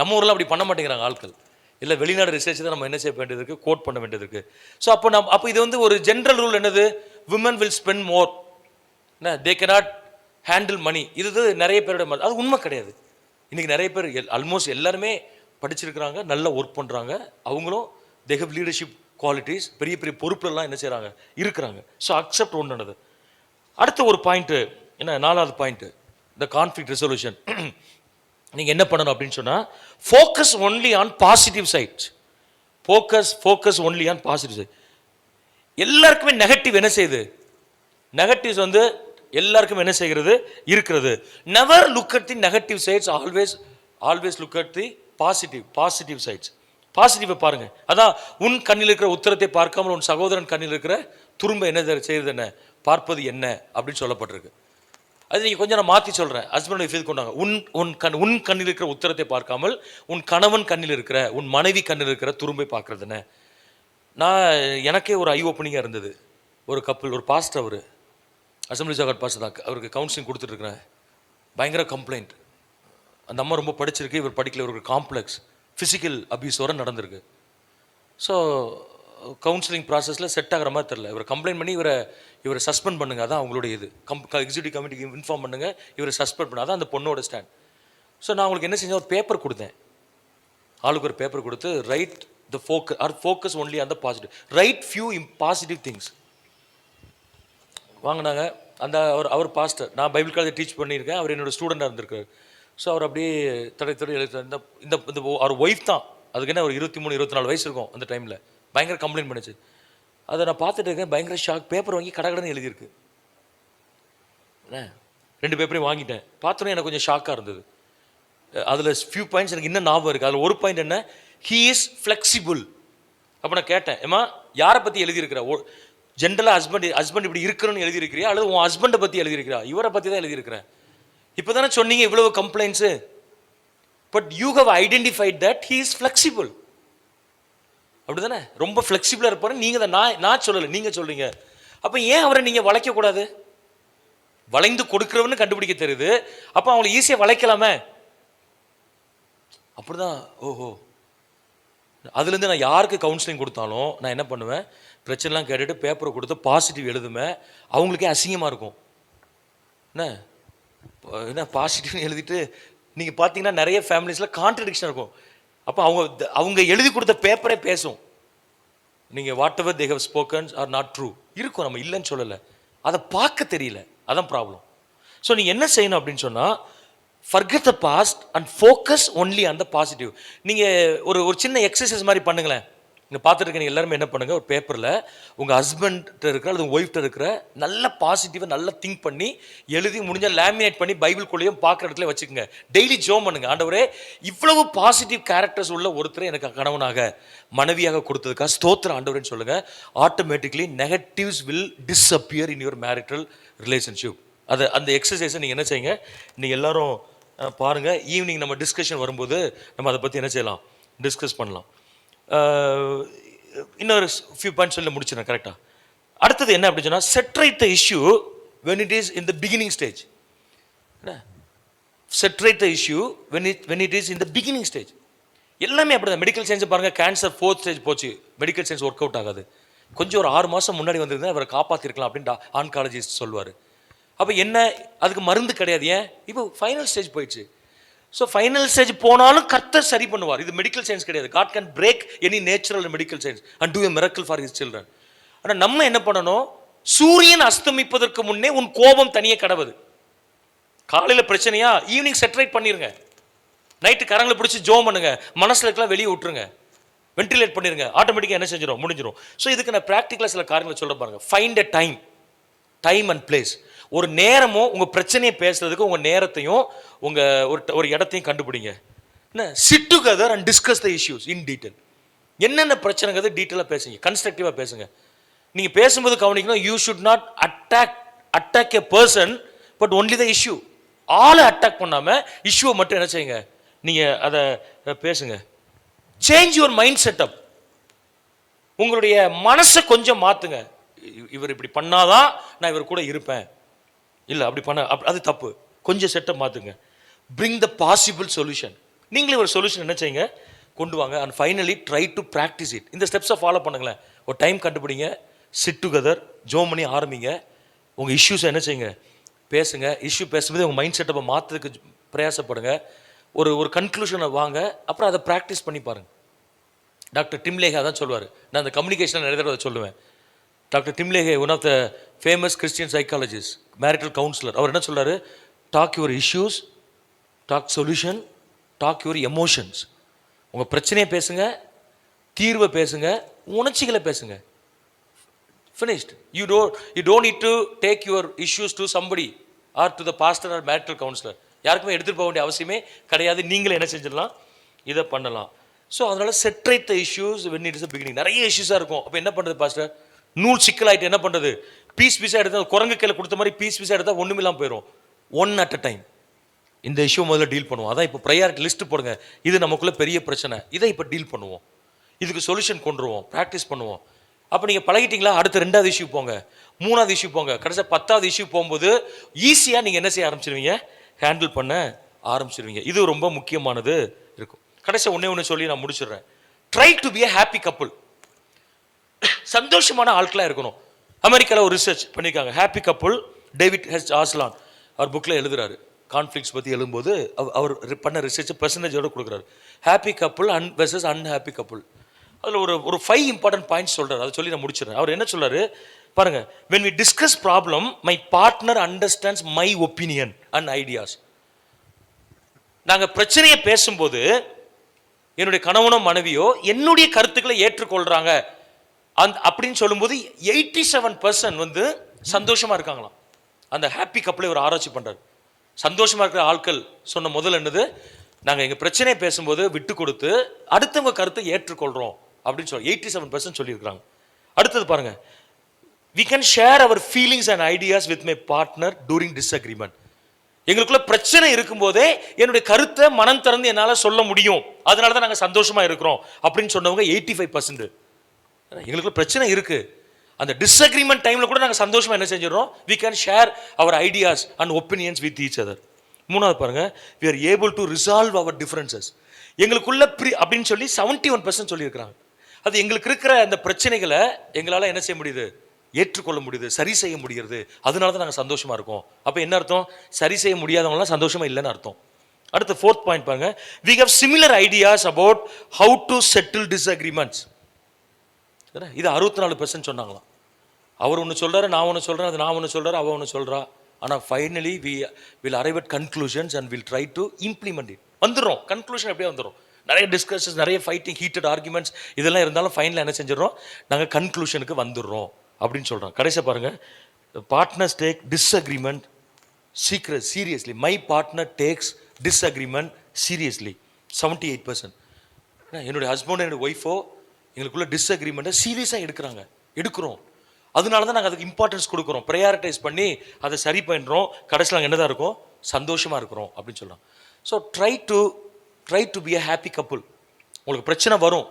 நம்ம ஊரில் அப்படி பண்ண மாட்டேங்கிறாங்க ஆட்கள். இல்லை, வெளிநாடு ரிசர்ச் தான் நம்ம என்ன செய்ய வேண்டியது இருக்குது, கோட் பண்ண வேண்டியது இருக்குது. ஸோ அப்போ இது வந்து ஒரு ஜென்ரல் ரூல் என்னது, women will spend more, they cannot handle money. இது நிறைய பேரோட அது உண்மை கிடையாது. இன்றைக்கி நிறைய பேர் ஆல்மோஸ்ட் எல்லாருமே படிச்சிருக்கிறாங்க, நல்லா ஒர்க் பண்ணுறாங்க. அவங்களும் தே ஹேவ் லீடர்ஷிப் குவாலிட்டிஸ், பெரிய பெரிய பொறுப்புலாம் என்ன செய்கிறாங்க, இருக்கிறாங்க. ஸோ அக்செப்ட் ஒன்றுனது. அடுத்த ஒரு பாயிண்ட்டு என்ன, 4வது பாயிண்ட்டு, இந்த கான்ஃப்ளிக்ட் ரெசல்யூஷன். நீங்கள் என்ன பண்ணணும் அப்படின்னு சொன்னால், focus only on positive sides. Focus only on positive side. எல்லாருக்குமே நெகட்டிவ் என்ன செய்யுது, நெகட்டிவ்ஸ் வந்து எல்லாருக்கும் என்ன செய்கிறது இருக்கிறது. Never look at the negative sides, always look at the positive sides. பாசிட்டிவை பாருங்க. அதான் உன் கண்ணில் இருக்கிற உத்தரத்தை பார்க்காமல் உன் சகோதரன் கண்ணில் இருக்கிற துரும்ப என்ன செய்யறது, என்ன பார்ப்பது என்ன அப்படின்னு சொல்லப்பட்டிருக்கு. அது நீங்கள் கொஞ்சம் நான் மாற்றி சொல்கிறேன். ஹஸ்பண்ட் ஒய்ஃப் இது கொண்டாங்க. உன் கண்ணில் இருக்கிற உத்தரத்தை பார்க்காமல் உன் கணவன் கண்ணில் இருக்கிற, உன் மனைவி கண்ணில் இருக்கிற துரும்பை பார்க்கறது என்ன. எனக்கே ஒரு ஐ ஓப்பனிங்காக இருந்தது. ஒரு கப்பல், ஒரு பாஸ்டர், அவர் அசம்பிளிஸ் ஆஃப் காட் பாஸ்டர் தான். அவருக்கு கவுன்சிலிங் கொடுத்துட்ருக்கிறேன். பயங்கர கம்ப்ளைண்ட். அந்த அம்மா ரொம்ப படிச்சிருக்கு, இவர் படிக்கல. இவருக்கு காம்ப்ளெக்ஸ் ஃபிசிக்கல் அபியூஸ் வர நடந்திருக்கு. ஸோ கவுன்சிலிங் ப்ராசஸில் செட் ஆகிற மாதிரி தெரில. இவரை கம்ப்ளைண்ட் பண்ணி இவரை சஸ்பெண்ட் பண்ணுங்க. அதான் அவங்களுடைய இது. எக்ஸிக்யூட்டிவ் கமிட்டிக்கு இன்ஃபார்ம் பண்ணுங்க, இவரை சஸ்பெண்ட் பண்ண. அதான் அந்த பொண்ணோட ஸ்டாண்ட். ஸோ நான் உங்களுக்கு என்ன செஞ்சேன், ஒரு பேப்பர் கொடுத்தேன். ஆளுக்கு ஒரு பேப்பர் கொடுத்து right the focus only on the positive, right few positive things. வாங்கினாங்க. அந்த அவர் பாஸ்டர், நான் பைபிள் காலேஜ் டீச் பண்ணியிருக்கேன், அவர் என்னோட ஸ்டூடெண்டாக இருந்திருக்காரு. ஸோ அவர் அப்படியே தடை எழுத இந்த அவர் ஒய்ஃப் தான், அதுக்கு என்ன ஒரு 23-24 வயசு இருக்கும் அந்த டைமில், பயங்கர கம்ப்ளைண்ட் பண்ணிச்சு. அதை நான் பார்த்துட்டு இருக்கேன், பயங்கர ஷாக். பேப்பர் வாங்கி கடகடன்னு எழுதியிருக்கு. 2 பேப்பரையும் வாங்கிட்டேன். பார்த்தோன்னே எனக்கு கொஞ்சம் ஷாக்காக இருந்தது. அதில் ஃபியூ பாயிண்ட்ஸ் எனக்கு இன்னும் ஞாபகம் இருக்குது. அதில் ஒரு பாயிண்ட் என்ன, ஹீ இஸ் ஃப்ளெக்சிபிள். அப்போ நான் கேட்டேன், ஏமா யாரை பற்றி எழுதியிருக்கிறா, ஜென்ரலாக ஹஸ்பண்ட் இப்படி இருக்கணும்னு எழுதியிருக்கிறியா, அல்லது உன் ஹஸ்பண்டை பற்றி எழுதியிருக்கிறா? இவரை பற்றி தான் எழுதியிருக்கிறேன். இப்போ தானே சொன்னீங்க இவ்வளவு complaints, but you have identified that he is flexible. அப்படி தானே, ரொம்ப ஃப்ளெக்சிபிளாக இருப்பாரு. நீங்கள் தான், நான் சொல்லலை, நீங்கள் சொல்கிறீங்க. அப்போ ஏன் அவரை நீங்கள் வளைக்கக்கூடாது? வளைந்து கொடுக்குறவன்னு கண்டுபிடிக்க தெரியுது, அப்போ அவங்களை ஈஸியாக வளைக்கலாமே. அப்படிதான். ஓஹோ. அதுலேருந்து நான் யாருக்கு கவுன்சிலிங் கொடுத்தாலும் நான் என்ன பண்ணுவேன், பிரச்சனைலாம் கேட்டுட்டு பேப்பரை கொடுத்து பாசிட்டிவ் எழுதுவேன். அவங்களுக்கே அசிங்கமாக இருக்கும். என்ன பாசிட்டிவ்னு எழுதிட்டு நீங்கள் பார்த்தீங்கன்னா நிறைய ஃபேமிலிஸில் கான்ட்ரடிக்ஷன் இருக்கும். அப்போ அவங்க எழுதி கொடுத்த பேப்பரே பேசும். நீங்கள் whatever they have spokens are not true இருக்கும், நம்ம இல்லைன்னு சொல்லலை, அதை பார்க்க தெரியல, அதான் ப்ராப்ளம். ஸோ நீங்கள் என்ன செய்யணும் அப்படின்னு சொன்னால், forget the past and focus only on the positive. நீங்கள் ஒரு சின்ன எக்ஸசைஸ் மாதிரி பண்ணுங்களேன். நீங்கள் பார்த்துட்டு இருக்கீங்க எல்லாருமே என்ன பண்ணுங்கள், ஒரு பேப்பரில் உங்கள் ஹஸ்பண்ட்கிட்ட இருக்கிற அல்லது ஒய்ஃப்கிட்ட இருக்கிற நல்ல பாசிட்டிவாக நல்லா திங்க் பண்ணி எழுதி முடிஞ்சால் லேமினேட் பண்ணி பைபிள்குள்ளேயும் பார்க்குற இடத்துல வச்சுக்கோங்க. டெய்லி ஜோம் பண்ணுங்க, ஆண்டவரே இவ்வளவு பாசிட்டிவ் கேரக்டர்ஸ் உள்ள ஒருத்தரை எனக்கு கணவனாக மனைவியாக கொடுத்ததுக்காக ஸ்தோத்திரம் ஆண்டவரேன்னு சொல்லுங்கள். Automatically negatives will disappear in your marital relationship. அந்த எக்ஸசைஸை நீங்கள் என்ன செய்யுங்க, நீங்கள் எல்லாரும் பாருங்கள். ஈவினிங் நம்ம டிஸ்கஷன் வரும்போது நம்ம அதை பற்றி என்ன செய்யலாம், டிஸ்கஸ் பண்ணலாம். இன்னொரு ஃபியூ பாயிண்ட்ஸ் சொல்லி முடிச்சிடறேன் கரெக்டாக. அடுத்தது என்ன அப்படின்னு சொன்னால், set right the issue when it is in the beginning stage. Set right the issue when it is in the beginning stage. எல்லாமே அப்படி தான். மெடிக்கல் சயின்ஸ் பாருங்கள், கேன்சர் 4th ஸ்டேஜ் போச்சு, மெடிக்கல் சயின்ஸ் ஒர்க் அவுட் ஆகாது. கொஞ்சம் ஒரு 6 மாதம் முன்னாடி வந்திருந்தா அவரை காப்பாற்றிருக்கலாம் அப்படின்னு ஆன்காலஜிஸ்ட் சொல்லுவார். அப்போ என்ன, அதுக்கு மருந்து கிடையாது. ஏன், இப்போ ஃபைனல் ஸ்டேஜ் போயிடுச்சு. ஸோ ஃபைனல் ஸ்டேஜ் போனாலும் கர்த்தர் சரி பண்ணுவார். இது மெடிக்கல் சயின்ஸ் கிடையாது. God can break any natural medical science and do a miracle for his children. ஆனால் நம்ம என்ன பண்ணணும், சூரியன் அஸ்தமிப்பதற்கு முன்னே உன் கோபம் தனியே கடவுது. காலையில் பிரச்சனையா, ஈவினிங் செட்ரைட் பண்ணிருங்க. நைட்டு கரங்களை பிடிச்சி ஜோம் பண்ணுங்க, மனசில் இருக்கலாம் வெளியே விட்டுருங்க, வென்டிலேட் பண்ணிருங்க. ஆட்டோமேட்டிக்காக என்ன செஞ்சிடும், முடிஞ்சிடும். ஸோ இதுக்கு நான் ப்ராக்டிக்கலாக சில காரியங்களை சொல்ல பாருங்க. Find a time and place. ஒரு நேரமும் உங்கள் பிரச்சனையை பேசுறதுக்கு உங்கள் நேரத்தையும் உங்கள் ஒரு இடத்தையும் கண்டுபிடிங்க. என்ன, chit together and discuss the issues in detail. என்னென்ன பிரச்சனைங்கிறது டீட்டெயிலாக பேசுங்க, கன்ஸ்ட்ரக்டிவாக பேசுங்க. நீங்கள் பேசும்போது கவனிக்கணும், you should not attack a person but only the issue. ஆளை அட்டாக் பண்ணாமல் இஷ்யூவை மட்டும் என்ன செய்யுங்க, நீங்கள் அதை பேசுங்க. Change your mind setup. உங்களுடைய மனசை கொஞ்சம் மாற்றுங்க. இவர் இப்படி பண்ணாதான் நான் இவர் கூட இருப்பேன், இல்லை அப்படி பண்ண அது தப்பு. கொஞ்சம் செட்டப் மாற்றுங்க. Bring the possible solution. நீங்களே ஒரு சொல்யூஷன் என்ன செய்யுங்க, கொண்டு வாங்க. And finally try to practice it. இந்த ஸ்டெப்ஸை ஃபாலோ பண்ணுங்களேன். ஒரு டைம் கண்டுபிடிங்க, சிட் டுகெதர், ஜோம் பண்ணி ஆரம்பிங்க. உங்கள் இஷ்யூஸை என்ன செய்யுங்க, பேசுங்க. இஷ்யூ பேசும்போது உங்கள் மைண்ட் செட்டப்பை மாற்றுறதுக்கு பிரயாசப்படுங்க. ஒரு கன்க்ளூஷனை வாங்க, அப்புறம் அதை ப்ராக்டிஸ் பண்ணி பாருங்கள். டாக்டர் டிம் லேஹே தான் சொல்லுவார். நான் அந்த கம்யூனிகேஷனை நிறைய தடவை சொல்லுவேன். Doctor Tim LaHaye, one of the famous Christian psychologist, marital counselor. அவர் என்ன சொல்றாரு, talk your issues, talk solution, talk your emotions. உங்கள் பிரச்சனையை பேசுங்க, தீர்வை பேசுங்க, உணர்ச்சிகளை பேசுங்க. Finished. You don't need to take your issues to somebody or to the pastor or marital counselor. யாருக்குமே எடுத்துகிட்டு போக வேண்டிய அவசியமே கிடையாது. நீங்களே என்ன செஞ்சிடலாம், இதை பண்ணலாம். ஸோ அதனால் set right the issues when it is the beginning. நிறைய இஷ்யூஸாக இருக்கும். அப்போ என்ன பண்ணுறது பாஸ்டர், நூல் சிக்கலாயிட்டு என்ன பண்ணுறது, பீஸாக எடுத்தால் குரங்கு கையில் கொடுத்த மாதிரி பீஸாக எடுத்தால் ஒன்றும் இல்லாமல் போயிடும். ஒன் அட் அ டைம் இந்த இஷ்யூ முதல்ல டீல் பண்ணுவோம். அதான் இப்போ ப்ரையாரிட்டி லிஸ்ட்டு போடுங்க. இது நமக்குள்ளே பெரிய பிரச்சனை, இதை இப்போ டீல் பண்ணுவோம், இதுக்கு சொல்யூஷன் கொண்டுருவோம், ப்ராக்டிஸ் பண்ணுவோம். அப்போ நீங்கள் பழகிட்டீங்களா, அடுத்த 2வது இஷ்யூ போங்க, 3வது இஷ்யூ போங்க, கடைசியாக 10வது இஷ்யூ போகும்போது ஈஸியாக நீங்கள் என்ன செய்ய ஆரம்பிச்சிருவீங்க, ஹேண்டில் பண்ண ஆரம்பிச்சிருவீங்க. இது ரொம்ப முக்கியமானது இருக்கும். கடைசியாக ஒன்று சொல்லி நான் முடிச்சிடுறேன். Try to be a happy couple. சந்தோஷமான ஆட்களாக இருக்கணும். அமெரிக்காவில் ஒரு ரிசர்ச் பண்ணியிருக்காங்க. ஹாப்பி கப்புள், டேவிட் ஹெச் ஆஸ்லான் அவர் புக்கில் எழுதுறாரு. கான்ஃப்ளிக்ஸ் பற்றி எழும்போது அவர் பண்ண ரிசர்ச் பெர்சன்டேஜோட கொடுக்குறாரு. Happy couple versus unhappy couple. அதில் ஒரு 5 இம்பார்ட்டன்ட் பாயிண்ட்ஸ் சொல்கிறார். அதை சொல்லி நான் முடிச்சிடுறேன். அவர் என்ன சொல்கிறாரு பாருங்கள். when we discuss problem my partner understands my opinion and ideas. நாங்கள் பிரச்சனையை பேசும்போது என்னுடைய கணவனோ மனைவியோ என்னுடைய கருத்துக்களை ஏற்றுக்கொள்கிறாங்க அப்படின்னு சொல்லும்போது 87% வந்து சந்தோஷமாக இருக்காங்களாம். அந்த ஹாப்பி கப்பலை ஒரு ஆராய்ச்சி பண்ணுறாரு. சந்தோஷமாக இருக்கிற ஆட்கள் சொன்ன முதல் என்னது, நாங்கள் எங்கள் பிரச்சனையை பேசும்போது விட்டு கொடுத்து அடுத்தவங்க கருத்தை ஏற்றுக்கொள்கிறோம் அப்படின்னு சொல்லி 87% சொல்லியிருக்கிறாங்க. அடுத்தது பாருங்கள், we can share our feelings and ideas with my partner during disagreement. எங்களுக்குள்ள பிரச்சனை இருக்கும்போதே என்னுடைய கருத்தை மனம் திறந்து என்னால் சொல்ல முடியும், அதனால தான் நாங்கள் சந்தோஷமாக இருக்கிறோம் அப்படின்னு சொன்னவங்க 85%. எங்களுக்குள்ள பிரச்சனை இருக்குது, அந்த டிஸ்அக்ரிமெண்ட் டைமில் கூட நாங்கள் சந்தோஷமாக என்ன செஞ்சிடறோம், we can share our ideas and opinions with each other. மூணாவது பாருங்க, we are able to resolve our differences. எங்களுக்குள்ள அப்படின்னு சொல்லி 71% சொல்லியிருக்கிறாங்க. அது எங்களுக்கு இருக்கிற அந்த பிரச்சனைகளை எங்களால் என்ன செய்ய முடியுது, ஏற்றுக்கொள்ள முடியுது, சரி செய்ய முடிகிறது, அதனால தான் நாங்கள் சந்தோஷமாக இருக்கோம். அப்போ என்ன அர்த்தம், சரி செய்ய முடியாதவங்களாம் சந்தோஷமாக இல்லைன்னு அர்த்தம். அடுத்த 4th பாயிண்ட் பாருங்க, we have similar ideas about how to settle disagreements. இது 64% சொன்னாங்களாம். அவர் ஒன்று சொல்கிறாரு, நான் ஒன்று சொல்கிறேன், அது நான் ஒன்று சொல்கிறாரு, அவள் ஒன்று சொல்கிறா. ஆனால் finally we will arrive at conclusions and will try to implement it. வந்துடும் கன்க்ளூஷன், அப்படியே வந்துடும். நிறைய டிஸ்கஷன்ஸ், நிறைய ஃபைட்டிங், ஹீட்டட் ஆர்குமெண்ட்ஸ் இதெல்லாம் இருந்தாலும் ஃபைனலாக என்ன செஞ்சிடறோம், நாங்கள் கன்க்ளூஷனுக்கு வந்துடுறோம் அப்படின்னு சொல்கிறோம். கடைசியாக பாருங்கள், partners take disagreement seriously. My partner takes disagreement seriously 78%. என்னுடைய ஹஸ்பண்ட் என்னுடைய ஒய்ஃபோ எங்களுக்குள்ள டிஸ்அக்ரிமெண்ட்டை சீரியஸாக எடுக்கிறோம். அதனால தான் நாங்கள் அதுக்கு இம்பார்ட்டன்ஸ் கொடுக்குறோம், ப்ரையாரிட்டைஸ் பண்ணி அதை சரி பண்ணுறோம். கடைசியில் நாங்கள் என்னதான் இருக்கோம், சந்தோஷமாக இருக்கிறோம் அப்படின்னு சொல்கிறோம். So try to be a happy couple. உங்களுக்கு பிரச்சனை வரும்,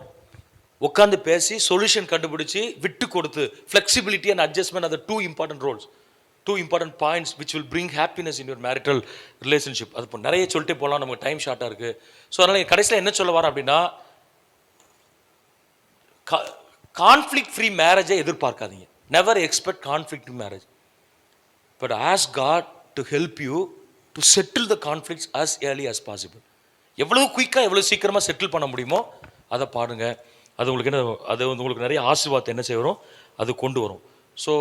உட்காந்து பேசி சொல்யூஷன் கண்டுபிடிச்சி விட்டு கொடுத்து ஃப்ளெக்சிபிலிட்டி அண்ட் அட்ஜஸ்ட்மெண்ட் அது 2 important Rolle's, 2 important points which will bring happiness in your marital relationship. அது இப்போ நிறைய சொல்லிட்டே போகலாம், நமக்கு டைம் ஷார்ட்டாக இருக்குது. ஸோ அதனால் கடைசியில் என்ன சொல்ல வரேன் அப்படின்னா, கான்ஃப்ளிக்ட் ஃப்ரீ மேரேஜை எதிர்பார்க்காதீங்க. Never expect conflict in marriage, but ask God to help you to settle the conflicts as early as possible. எவ்வளவு குயிக்காக எவ்வளோ சீக்கிரமாக செட்டில் பண்ண முடியுமோ அதை பாருங்க. அது உங்களுக்கு என்ன, அது வந்து உங்களுக்கு நிறைய ஆசீர்வாதத்தை என்ன செய்ய வரும், அது கொண்டு வரும். ஸோ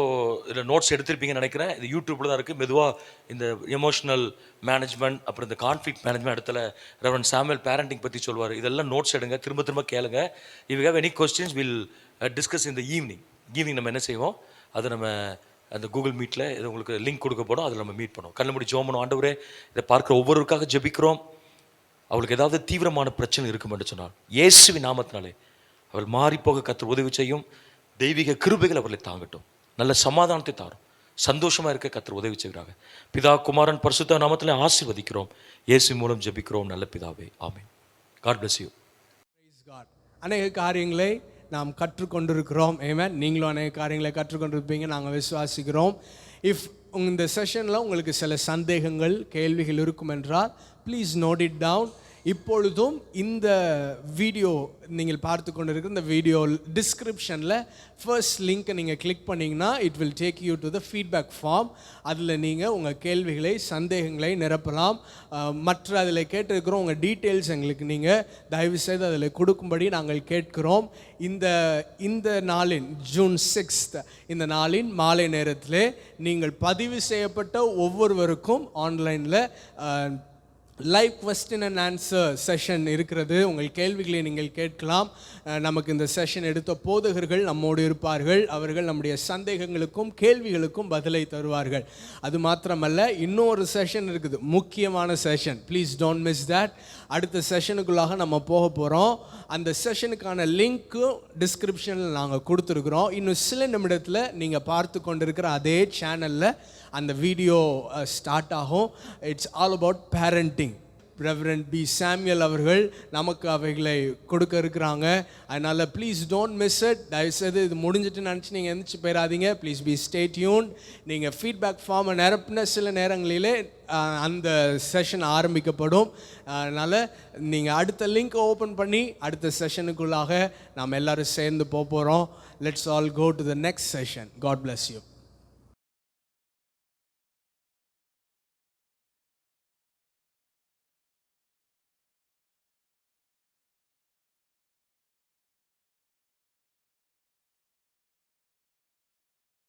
இதில் நோட்ஸ் எடுத்திருப்பீங்கன்னு நினைக்கிறேன். இது யூடியூப்பில் தான் இருக்குது. மெதுவாக இந்த எமோஷனல் மேனேஜ்மெண்ட், அப்புறம் இந்த கான்ஃப்ளிக்ட் மேனேஜ்மெண்ட், இடத்துல ரெவரண்ட் சாமுவேல் பேரண்டிங் பற்றி சொல்வார். இதெல்லாம் நோட்ஸ் எடுங்க, திரும்ப கேளுங்க. If you have any questions will discuss in the evening நம்ம என்ன செய்வோம், அது நம்ம அந்த கூகுள் மீட்டில் இது உங்களுக்கு லிங்க் கொடுக்கப்படும், அதில் நம்ம மீட் பண்ணுவோம். கண்ணு மூடி ஜெபம் பண்ணுவோம். ஆண்டவரே, இதை பார்க்குற ஒவ்வொருவருக்காக ஜெபிக்கிறோம். அவளுக்கு ஏதாவது தீவிரமான பிரச்சனை இருக்கும் என்று சொன்னால் இயேசுவின் நாமத்தினாலே அவள் மாறிப்போக கர்த்தர் உதவி செய்யும். தெய்வீக கிருபைகள் அவர்களை தாங்கட்டும். நல்ல சமாதானத்தை தாரும். சந்தோஷமாக இருக்க கர்த்தர் உதவி செய்கிறாங்க. பிதா குமாரன் பரிசுத்த நாமத்திலே ஆசீர்வதிக்கிறோம். இயேசு மூலம் ஜெபிக்கிறோம் நல்ல பிதாவே, ஆமென். God bless you. அநேக காரியங்களை நாம் கற்றுக்கொண்டிருக்கிறோம். ஆமென். நீங்களும் அநேக காரியங்களை கற்றுக்கொண்டிருப்பீங்க, நாங்கள் விசுவாசிக்கிறோம். இஃப் இந்த செஷனில் உங்களுக்கு சில சந்தேகங்கள், கேள்விகள் இருக்கும் என்றால் ப்ளீஸ் நோட் இட் டவுன். இப்பொழுதும் இந்த வீடியோ நீங்கள் பார்த்து கொண்டிருக்கிற இந்த வீடியோ டிஸ்கிரிப்ஷனில் ஃபர்ஸ்ட் லிங்க்கை நீங்கள் கிளிக் பண்ணிங்கன்னா it will take you to the feedback form. அதில் நீங்கள் உங்கள் கேள்விகளை, சந்தேகங்களை நிரப்பலாம். மற்ற அதில் கேட்டிருக்கிறோம் உங்கள் டீட்டெயில்ஸ் எங்களுக்கு நீங்கள் தயவுசெய்து அதில் கொடுக்கும்படி நாங்கள் கேட்கிறோம். இந்த நாளின் ஜூன் 6th இந்த நாளின் மாலை நேரத்தில் நீங்கள் பதிவு செய்யப்பட்ட ஒவ்வொருவருக்கும் ஆன்லைனில் live question and answer session இருக்கிறது. உங்கள் கேள்விகளை நீங்கள் கேட்கலாம். நமக்கு இந்த செஷன் எடுத்த போதகர்கள் நம்மோடு இருப்பார்கள். அவர்கள் நம்முடைய சந்தேகங்களுக்கும் கேள்விகளுக்கும் பதிலை தருவார்கள். அது மாத்திரமல்ல, இன்னொரு செஷன் இருக்குது, முக்கியமான session. Please don't miss that. அடுத்த செஷனுக்குள்ளாக நம்ம போக போகிறோம். அந்த செஷனுக்கான லிங்க்கு டிஸ்கிரிப்ஷனில் நாங்கள் கொடுத்துருக்குறோம். இன்னும் சில நிமிடத்தில் நீங்கள் பார்த்து கொண்டிருக்கிற அதே சேனலில் அந்த வீடியோ ஸ்டார்ட் ஆகும். It's all about parenting. Reverend P Samuel அவர்கள் நமக்கு அவைகளை கொடுக்க இருக்கிறாங்க. அதனால் ப்ளீஸ் டோன்ட் மிஸ் இட். தயவுசெய்து இது முடிஞ்சிட்டு நினச்சி நீங்கள் எந்திரிச்சு போயிடாதீங்க. Please be stay tune. நீங்கள் ஃபீட்பேக் ஃபார்மை நிரப்பின சில நேரங்களிலே அந்த செஷன் ஆரம்பிக்கப்படும். அதனால் நீங்கள் அடுத்த லிங்க் ஓப்பன் பண்ணி அடுத்த செஷனுக்குள்ளாக நாம் எல்லோரும் சேர்ந்து போகிறோம். Let's all go to the next session. God bless you.